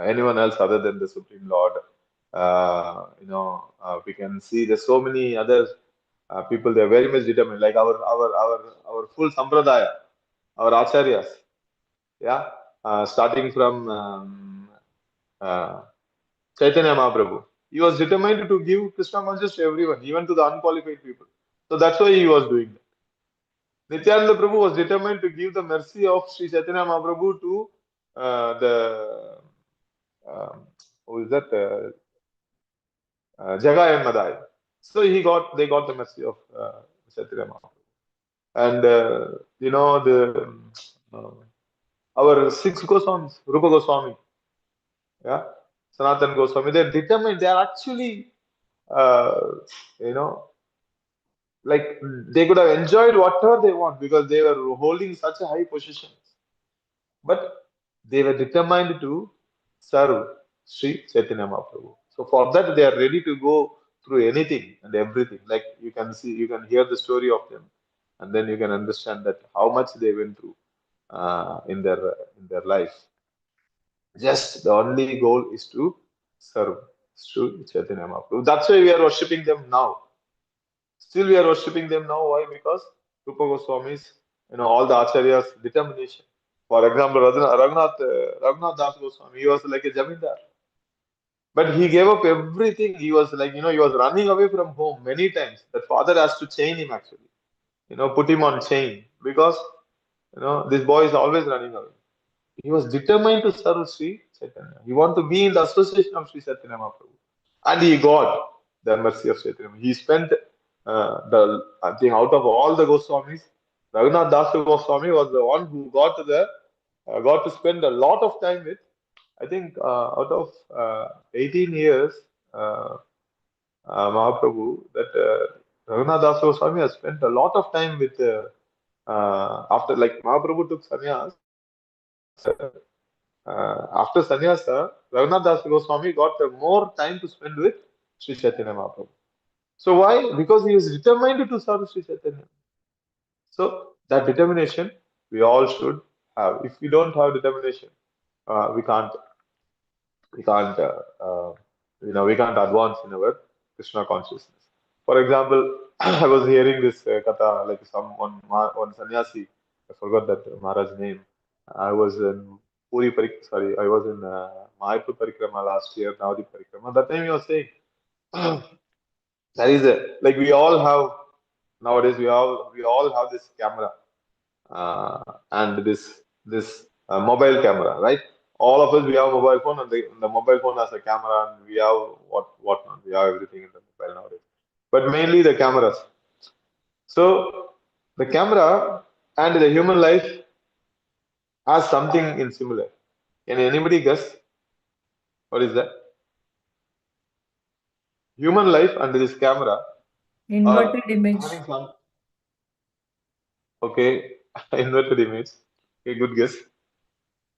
Speaker 2: anyone else other than the Supreme Lord. We can see there's so many other people. They're very much determined, like our full sampradaya, our acharyas. Yeah, starting from Chaitanya Mahaprabhu. He was determined to give Krishna consciousness to everyone, even to the unqualified people. So that's why he was doing that. Nityananda Prabhu was determined to give the mercy of Sri Chaitanya Mahaprabhu to who is that? Jagai and Madai. So they got the mercy of Chaitanya Mahaprabhu. And our 6 Goswamis, Rupa Goswami, yeah, Sanatan Goswami, they're determined. They are actually, like they could have enjoyed whatever they want because they were holding such a high position. But they were determined to serve Sri Chaitanya Mahaprabhu. So for that, they are ready to go through anything and everything. Like you can see, you can hear the story of them, and then you can understand that how much they went through in their life. Just the only goal is to serve through Chaitanya Mahaprabhu. That's why we are worshipping them now. Still, we are worshipping them now. Why? Because Rupa Goswami's, all the acharyas' determination. For example, Raghunath Das Goswami, he was like a jamindar. But he gave up everything. He was like, he was running away from home many times. The father has to chain him actually, put him on chain because, this boy is always running away. He was determined to serve Sri Chaitanya. He wanted to be in the association of Sri Chaitanya Mahaprabhu. And he got the mercy of Chaitanya. He spent I think out of all the Goswamis, Raghunath Das Goswami was the one who got to spend a lot of time with. I think out of 18 years, Mahaprabhu, that Raghunath Das Goswami has spent a lot of time with, after like Mahaprabhu took sannyas, after sannyasa, Raghunath Das Goswami got more time to spend with Sri Chaitanya Mahaprabhu. So why? Because he was determined to serve Sri Chaitanya. So that determination we all should have. If we don't have determination, we can't advance in our Krishna consciousness. For example, I was hearing this katha, like one sannyasi, I forgot that Maharaj's name. I was in I was in Mayapur Parikrama last year, Navadip Parikrama. That time he was saying, there is like we all have, nowadays we all have this camera and this mobile camera, right? All of us, we have a mobile phone, and the mobile phone has a camera, and we have whatnot. We have everything in the mobile nowadays, but mainly the cameras. So the camera and the human life has something in similar. Can anybody guess what is that? Human life and this camera
Speaker 4: Inverted
Speaker 2: are
Speaker 4: image.
Speaker 2: having some. Okay, inverted image. Okay, good guess.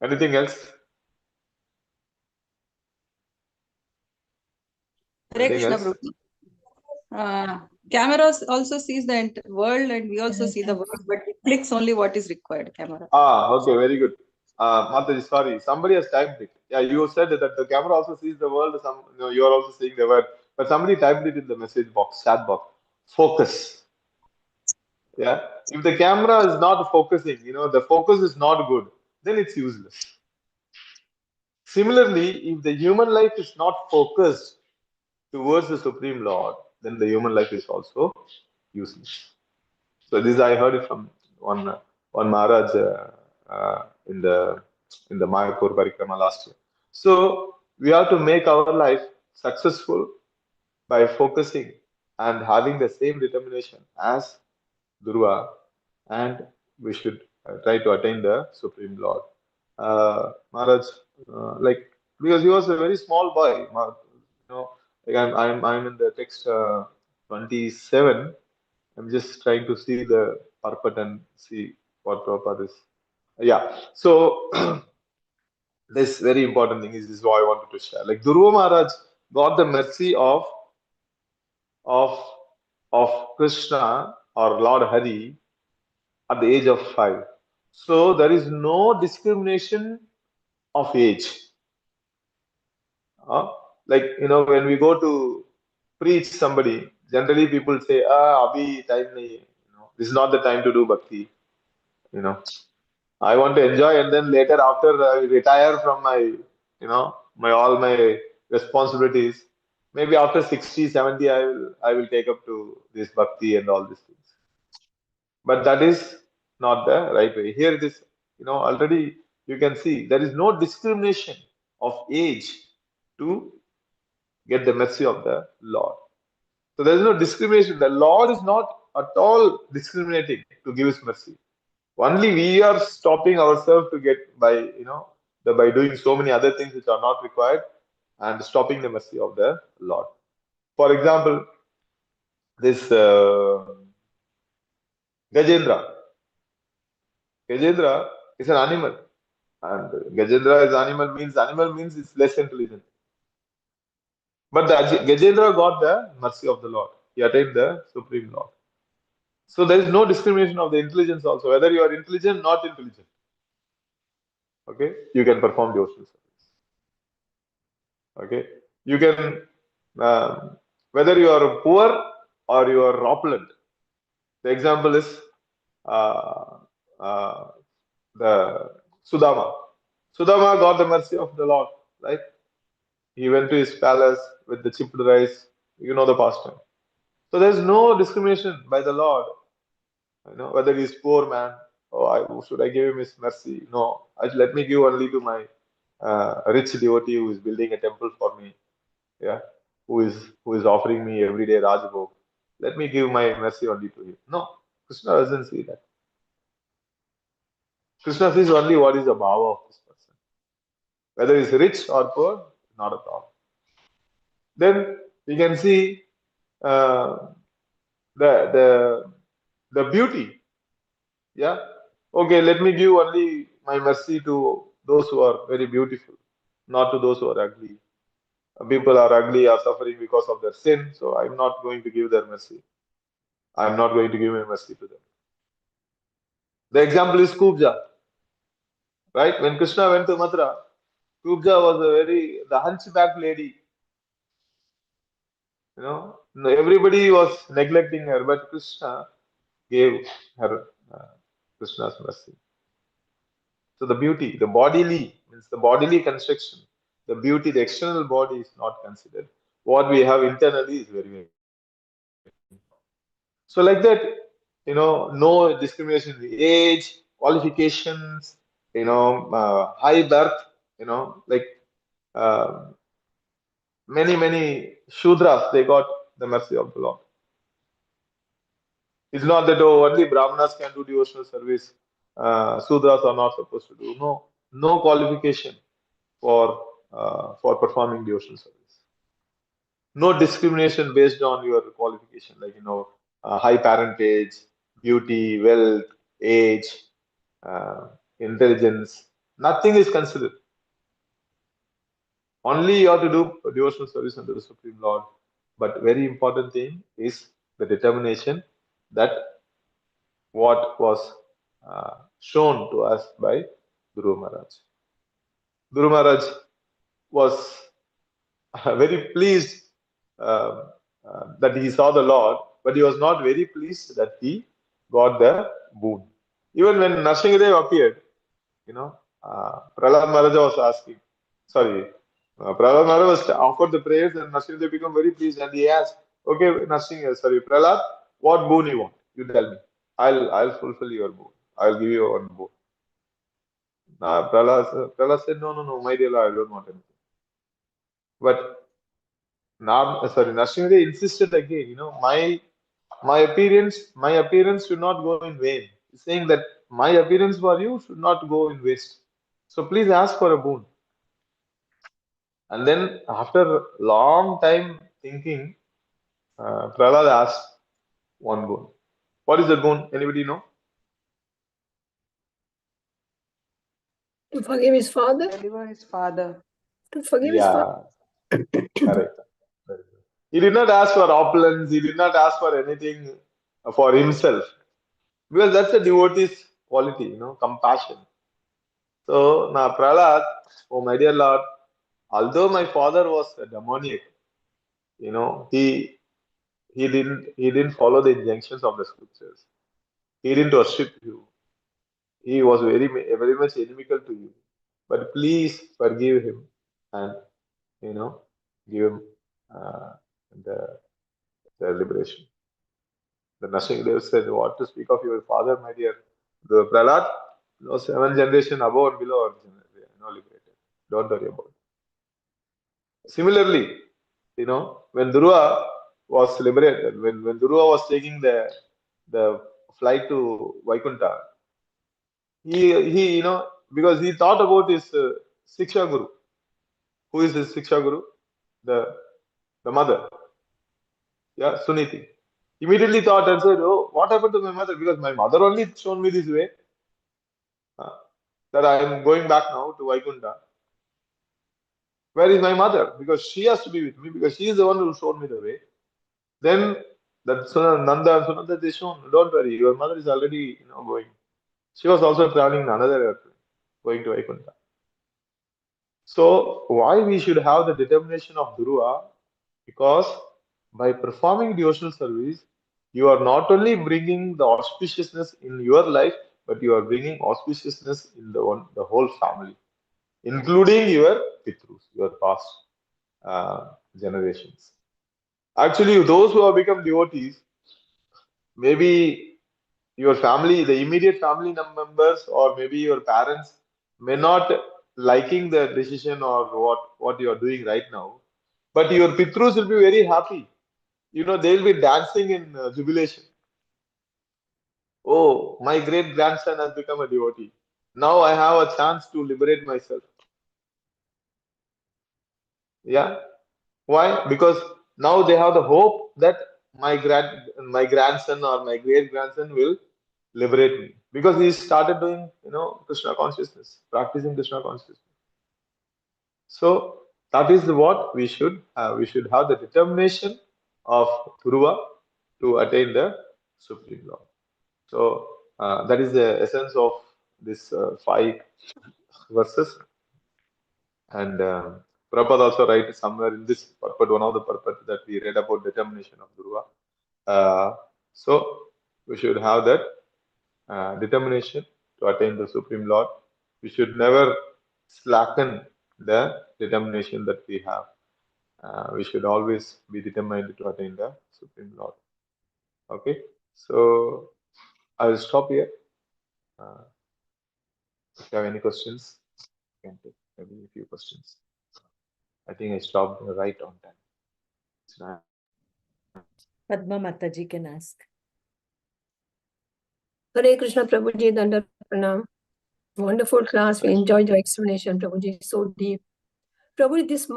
Speaker 2: Anything else?
Speaker 16: Hare
Speaker 2: Anything
Speaker 16: Krishna,
Speaker 2: else?
Speaker 16: Prabhu. Cameras also sees the world, and we also see the world, but it clicks only what is required. Camera.
Speaker 2: Okay, very good. Mataji, sorry, somebody has typed it. Yeah, you said that the camera also sees the world. You are also seeing the word, but somebody typed it in the message box, chat box. Focus. Yeah, if the camera is not focusing, the focus is not good, then it's useless. Similarly, if the human life is not focused towards the Supreme Lord, then the human life is also useless. So this I heard it from one Maharaj in the Mayapur Parikrama last year. So we have to make our life successful by focusing and having the same determination as Durva, and we should try to attain the Supreme Lord. Maharaj, like because he was a very small boy, like I'm in the text 27. I'm just trying to see the purport and see what Prabhupada is. Yeah. So this very important thing is what I wanted to share. Like Dhruva Maharaj got the mercy of Krishna or Lord Hari at the age of 5. So there is no discrimination of age. Like when we go to preach somebody, generally people say, abhi time nahi hai. This is not the time to do bhakti. I want to enjoy, and then later after I retire from my all my responsibilities, maybe after 60, 70, I will take up to this bhakti and all these things. But that is not the right way. Here it is, already you can see there is no discrimination of age to get the mercy of the Lord. So there is no discrimination. The Lord is not at all discriminating to give His mercy. Only we are stopping ourselves to get by by doing so many other things which are not required and stopping the mercy of the Lord. For example, this Gajendra is an animal, and Gajendra is animal means it's less intelligent. But the Gajendra got the mercy of the Lord. He attained the Supreme Lord. So there is no discrimination of the intelligence also, whether you are intelligent, not intelligent. Okay, you can perform devotional service. Okay, you can, whether you are poor or you are opulent. The example is uh, uh, the Sudama. Sudama got the mercy of the Lord, right? He went to his palace with the chipped rice. You know the pastime. So there's no discrimination by the Lord. You know, whether he's poor man, should I give him his mercy? No, let me give only to my rich devotee who is building a temple for me. Yeah, who is offering me every day Rajbhog. Let me give my mercy only to him. No, Krishna doesn't see that. Krishna sees only what is the bhava of this person. Whether he's rich or poor, not at all. Then we can see uh, the beauty. Yeah. Okay, let me give only my mercy to those who are very beautiful, not to those who are ugly. People are ugly, are suffering because of their sin, so I'm not going to give their mercy. I'm not going to give my mercy to them. The example is Kubja. Right? When Krishna went to Mathura, Kubja was the hunchback lady. You know, everybody was neglecting her, but Krishna gave her Krishna's mercy. So the beauty, the bodily, means the bodily construction, the beauty, the external body is not considered. What we have internally is very, very important. So like that, you know, no discrimination in age, qualifications, you know, high birth, you know, like many Shudras, they got the mercy of the Lord. It's not that only Brahmanas can do devotional service, Sudras are not supposed to do. No, no qualification for performing devotional service. No discrimination based on your qualification, like, you know, high parentage, beauty, wealth, age, intelligence. Nothing is considered. Only you have to do devotional service under the Supreme Lord. But very important thing is the determination that what was shown to us by Guru Maharaj. Guru Maharaj was very pleased that he saw the Lord, but he was not very pleased that he got the boon. Even when Nrsimhadev appeared, you know, Prahlad Maharaj was asking, Prahlad Maharaj was offered the prayers, and Nrsimhadev became very pleased, and he asked, okay, Prahlad, what boon you want? You tell me. I'll fulfill your boon. I'll give you one boon. Prahlad said, no, my dear Lord, I don't want anything. But Nrsimhadev insisted again, you know, my appearance should not go in vain. He's saying that my appearance for you should not go in waste. So please ask for a boon. And then after long time thinking, Prahlad asked one boon. What is the boon? Anybody know?
Speaker 17: To forgive his father?
Speaker 11: Deliver his father.
Speaker 17: To forgive his father?
Speaker 2: Correct. He did not ask for opulence. He did not ask for anything for himself. Because that's a devotee's quality, you know, compassion. So now Prahlad, oh my dear Lord, although my father was a demoniac, you know, he didn't follow the injunctions of the scriptures. He didn't worship you. He was very much inimical to you. But please forgive him and, you know, give him the liberation. The Nrsimhadev said, what to speak of your father, my dear? The Prahlad, no, 7 generation above and below are no liberated. Don't worry about it. Similarly, you know, when Dhruva was liberated, when Dhruva was taking the flight to Vaikuntha, he you know, because he thought about his Siksha Guru. Who is his Siksha Guru? The mother. Yeah, Suniti. Immediately thought and said, oh, what happened to my mother? Because my mother only shown me this way. That I am going back now to Vaikuntha. Where is my mother? Because she has to be with me, because she is the one who showed me the way. Then that Nanda and Sunanda, they shown, don't worry, your mother is already going. She was also traveling in another airplane, going to Vaikuntha. So why we should have the determination of Dhruva? Because by performing devotional service, you are not only bringing the auspiciousness in your life, but you are bringing auspiciousness in the whole family, including your Pitrus, your past generations. Actually, those who have become devotees, maybe your family, the immediate family members, or maybe your parents may not liking the decision or what you are doing right now, but your Pitrus will be very happy. They'll be dancing in jubilation. Oh, my great grandson has become a devotee. Now I have a chance to liberate myself. Yeah. Why? Because now they have the hope that my grandson or my great grandson will liberate me, because he started doing Krishna consciousness, practicing Krishna consciousness. So that is what we should have. We should have the determination of Dhruva to attain the Supreme Lord. So that is the essence of this 5 verses. And Prabhupada also writes somewhere in this purport, one of the purport that we read about determination of Dhruva. So we should have that determination to attain the Supreme Lord. We should never slacken the determination that we have. We should always be determined to attain the Supreme Lord. Okay, so I will stop here. If you have any questions, you can take maybe a few questions. I think I stopped right on time.
Speaker 4: Padma Mataji can ask.
Speaker 17: Hare Krishna Prabhuji, Danda Pranam. Wonderful class. We enjoyed your explanation, Prabhuji. So deep. Prabhuji, this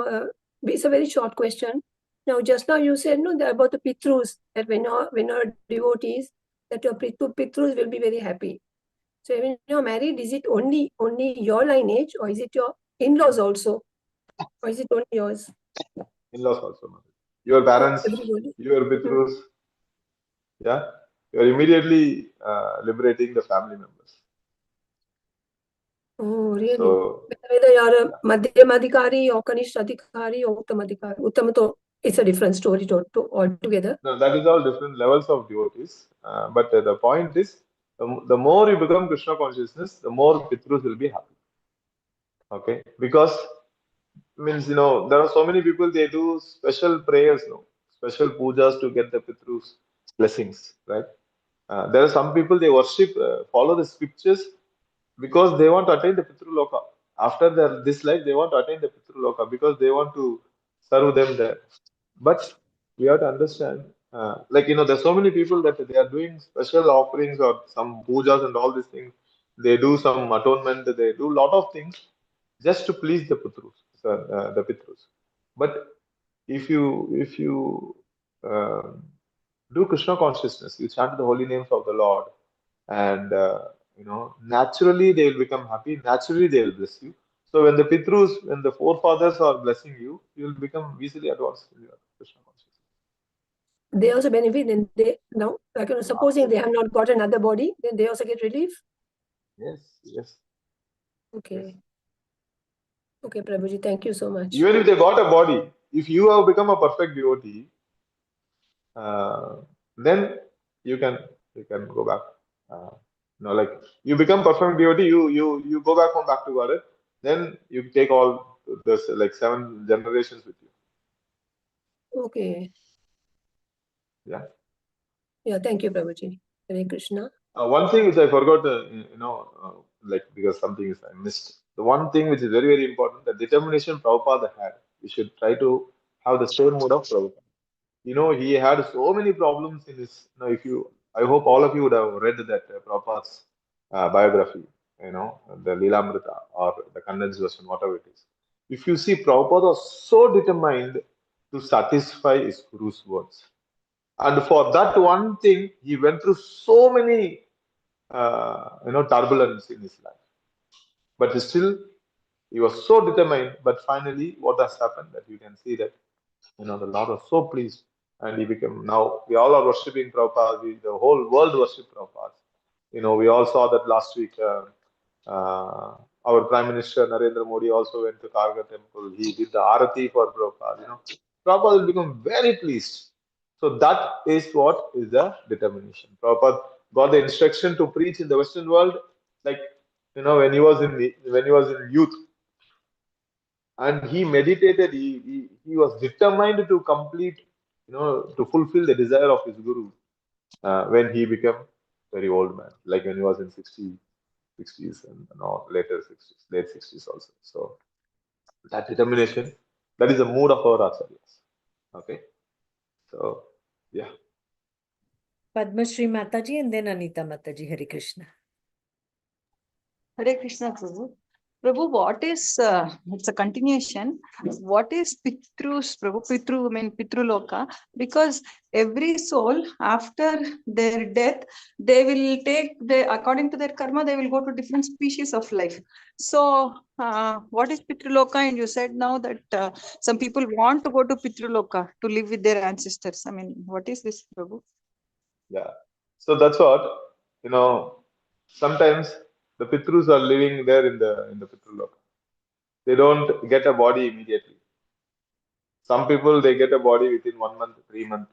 Speaker 17: is a very short question. Now, just now you said about the Pitrus, that when you're devotees, that your Pitrus will be very happy. So when you're married, is it only your lineage, or is it your in-laws also? Or is it only yours?
Speaker 2: In-laws also. Your parents,
Speaker 17: Everybody.
Speaker 2: your Pitrus. Yeah, you are immediately liberating the family members.
Speaker 17: Oh, really?
Speaker 2: So,
Speaker 17: whether you're a Madhyamadikari or Kanishthadikari or Uttamadikari. Uttamato, it's a different story altogether.
Speaker 2: no, that is all different levels of devotees. But the point is, the more you become Krishna consciousness, the more Pitrus will be happy. Okay, because means there are so many people, they do special prayers, special pujas to get the Pitrus blessings, right? There are some people, they worship, follow the scriptures because they want to attain the Pitru Loka. After this life, they want to attain the Pitru Loka because they want to serve them there. But we have to understand, there's so many people that they are doing special offerings or some pujas and all these things. They do some atonement, they do a lot of things just to please the Pitrus. But if you do Krishna consciousness, you chant the holy names of the Lord, and naturally they will become happy. Naturally they will bless you. So when the Pitrus, when the forefathers are blessing you, you will become easily advanced in your Krishna consciousness.
Speaker 17: They also benefit, and supposing they have not got another body, then they also get relief.
Speaker 2: Yes.
Speaker 17: Okay.
Speaker 2: Yes.
Speaker 17: Okay, Prabhuji, thank you so much.
Speaker 2: Even if they got a body, if you have become a perfect devotee, then you can go back. Like you become perfect devotee, you go back home, back to Godhead, then you take all this 7 generations with you.
Speaker 17: Okay.
Speaker 2: Yeah.
Speaker 17: Yeah, thank you, Prabhuji. Hare Krishna.
Speaker 2: One thing which I forgot, because something is I missed. The one thing which is very, very important, the determination Prabhupada had. We should try to have the same mood of Prabhupada. He had so many problems in his. I hope all of you would have read that Prabhupada's biography. The Leelamrita or the condensed version, whatever it is. If you see, Prabhupada was so determined to satisfy his Guru's words. And for that one thing, he went through so many, turbulence in his life. But still, He was so determined, but finally, what has happened? That you can see that the Lord was so pleased, and he became. Now we all are worshipping Prabhupada. The whole world worship Prabhupada. We all saw that last week. Our Prime Minister Narendra Modi also went to Karga temple. He did the arati for Prabhupada. Prabhupada will become very pleased. So that is what is the determination. Prabhupada got the instruction to preach in the Western world, like when he was in youth, and he meditated. He was determined to complete, to fulfill the desire of his guru when he became very old man, like when he was in 60s and later 60s, late 60s also. So that determination, that is the mood of our acharyas. Okay, so yeah.
Speaker 4: Padma Shri Mataji and then Anita Mataji. Hare Krishna.
Speaker 16: Hare Krishna, Prabhu. Prabhu, what is, it's a continuation. What is Pitrus, Prabhu? Pitru, Pitruloka. Because every soul, after their death, they will take, according to their karma, they will go to different species of life. So, what is Pitruloka? And you said now that some people want to go to Pitruloka to live with their ancestors. What is this, Prabhu?
Speaker 2: Yeah. So that's what, sometimes the Pitrus are living there in the Pitruloka. They don't get a body immediately. Some people, they get a body within 1 month, 3 months,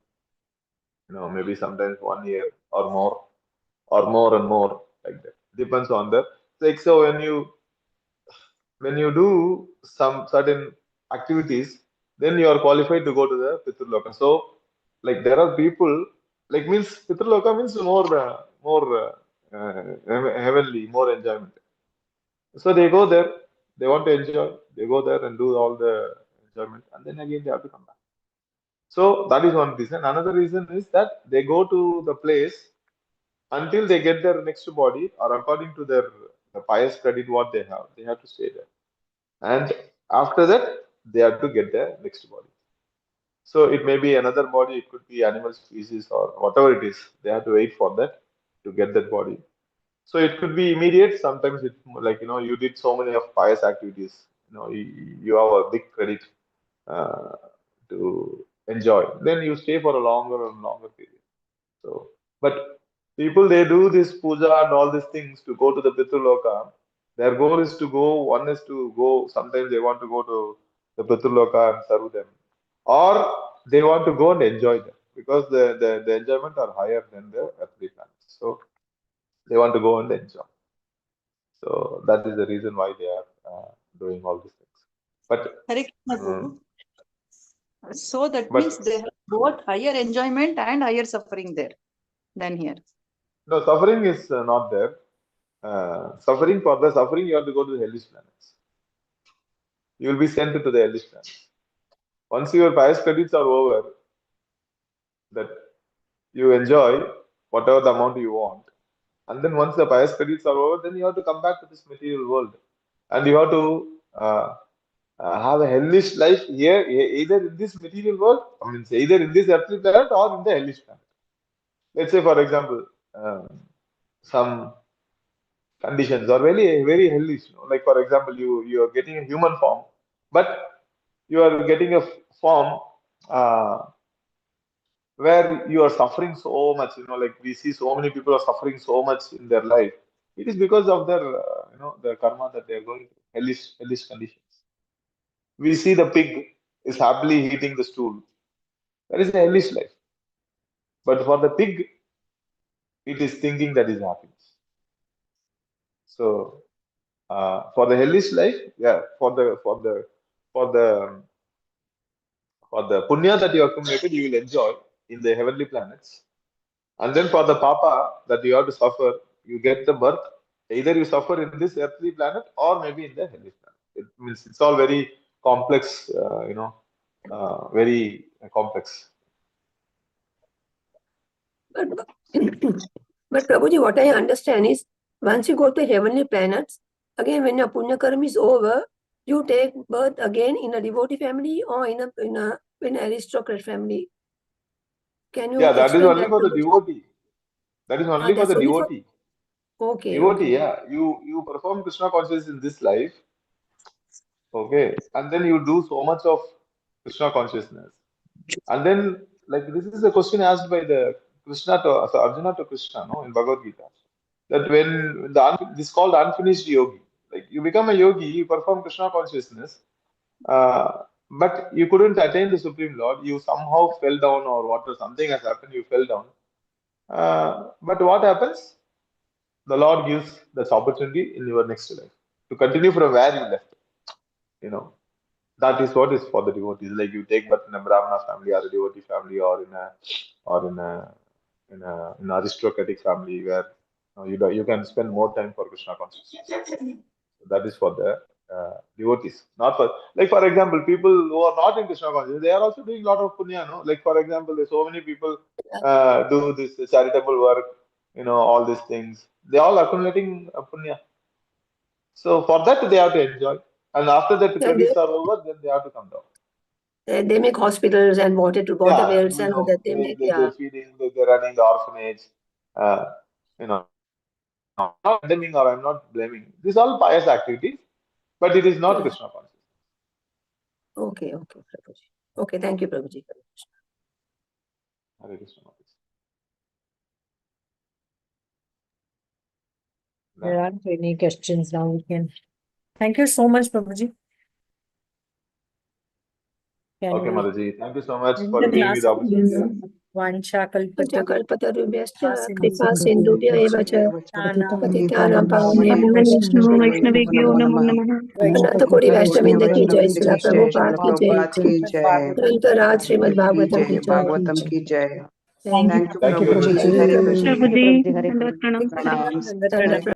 Speaker 2: maybe sometimes 1 year or more and more, like that. Depends on the, like, so when you do some certain activities, then you are qualified to go to the Pitraloka. So, like, there are people, like, means Pitraloka means more heavenly, more enjoyment. So they go there, they want to enjoy, they go there and do all the enjoyment, and then again they have to come back. So that is one reason. Another reason is that they go to the place until they get their next body, or according to the pious credit what they have to stay there. And after that, they have to get their next body. So it may be another body, it could be animal species or whatever it is. They have to wait for that to get that body. So it could be immediate. Sometimes it's like, you did so many of pious activities. You have a big credit to enjoy. Then you stay for a longer and longer period. So, but people, they do this puja and all these things to go to the Pitraloka. Their goal is to go. One is to go. Sometimes they want to go to the Pitraloka and serve them, or they want to go and enjoy them because the enjoyment are higher than the earthly planets. So they want to go and enjoy. So that is the reason why they are doing all these things. But
Speaker 16: so that means they have both higher enjoyment and higher suffering there than here.
Speaker 2: No, suffering is not there. Suffering, for the suffering, you have to go to the hellish planets. You will be sent to the hellish planets. Once your pious credits are over, that you enjoy whatever the amount you want. And then once the pious credits are over, then you have to come back to this material world. And you have to have a hellish life here, either in this material world, either in this earthly planet or in the hellish planet. Let's say, for example, some conditions are very, very hellish. Like, for example, you are getting a human form, but you are getting a form where you are suffering so much. Like, we see so many people are suffering so much in their life. It is because of their, the karma that they are going through, hellish conditions. We see the pig is happily eating the stool. That is a hellish life. But for the pig, it is thinking that is happiness. So, for the hellish life, yeah, for the punya that you accumulated, you will enjoy in the heavenly planets. And then for the papa that you have to suffer, you get the birth. Either you suffer in this earthly planet or maybe in the hellish planet. It means it's all very complex, very complex.
Speaker 17: But Prabhuji, what I understand is, once you go to heavenly planets, again when your punya karma is over, you take birth again in a devotee family or in an aristocrat family. Can you?
Speaker 2: Yeah, that is
Speaker 17: explain
Speaker 2: only
Speaker 17: that,
Speaker 2: for the
Speaker 17: Prabhuji?
Speaker 2: devotee. That is only for
Speaker 17: That's
Speaker 2: the
Speaker 17: only
Speaker 2: devotee.
Speaker 17: Okay.
Speaker 2: Devotee,
Speaker 17: Okay.
Speaker 2: yeah. You perform Krishna consciousness in this life. Okay, and then you do so much of Krishna consciousness, and then like this is a question asked by the Krishna to so Arjuna to Krishna, no, in Bhagavad Gita, that when this is called unfinished yogi, like you become a yogi, you perform Krishna consciousness, but you couldn't attain the Supreme Lord, you somehow fell down or what or something has happened, you fell down. But what happens? The Lord gives this opportunity in your next life to continue from where you left. You know, that is what is for the devotees. Like you take birth in a Brahmana family or a devotee family or in an aristocratic family where you can spend more time for Krishna consciousness. That is for the devotees, not for, like for example, people who are not in Krishna consciousness, they are also doing a lot of punya, no? Like for example, there's so many people do this charitable work, all these things. They all accumulating punya. So for that they have to enjoy, and after that the credits are over, then they have to come down.
Speaker 17: They make hospitals and water wells and all that. They make,
Speaker 2: They're feeding, they're running the orphanage. I'm not condemning or I'm not blaming. These are all pious activities, but it is not Krishna consciousness.
Speaker 17: Okay, Prabhuji. Okay, thank you, Prabhuji.
Speaker 2: Hare Krishna.
Speaker 4: There aren't any questions now. We can. Thank you so much, Prabhuji.
Speaker 2: Okay, Mataji. Thank you so much for giving me the opportunity.
Speaker 4: Vancha
Speaker 17: Kalpatarubhyascha kripa sindhubhya eva cha patitanam
Speaker 11: Vaishnava
Speaker 17: pavanebhyo
Speaker 11: Namo Namaha.
Speaker 17: Ananta Kori Vaishnavinda ki jai, Srila
Speaker 11: Srila
Speaker 17: Prabhupada ki jai, Grantaraj Shrimad Bhagavatam ki jai.
Speaker 11: Bhagavatam ki jai.
Speaker 17: Thank you.
Speaker 11: Thank you, Prabhuji. Hare Krishna.
Speaker 6: Prabhuji, Dandavat Pranam.
Speaker 11: Pranam.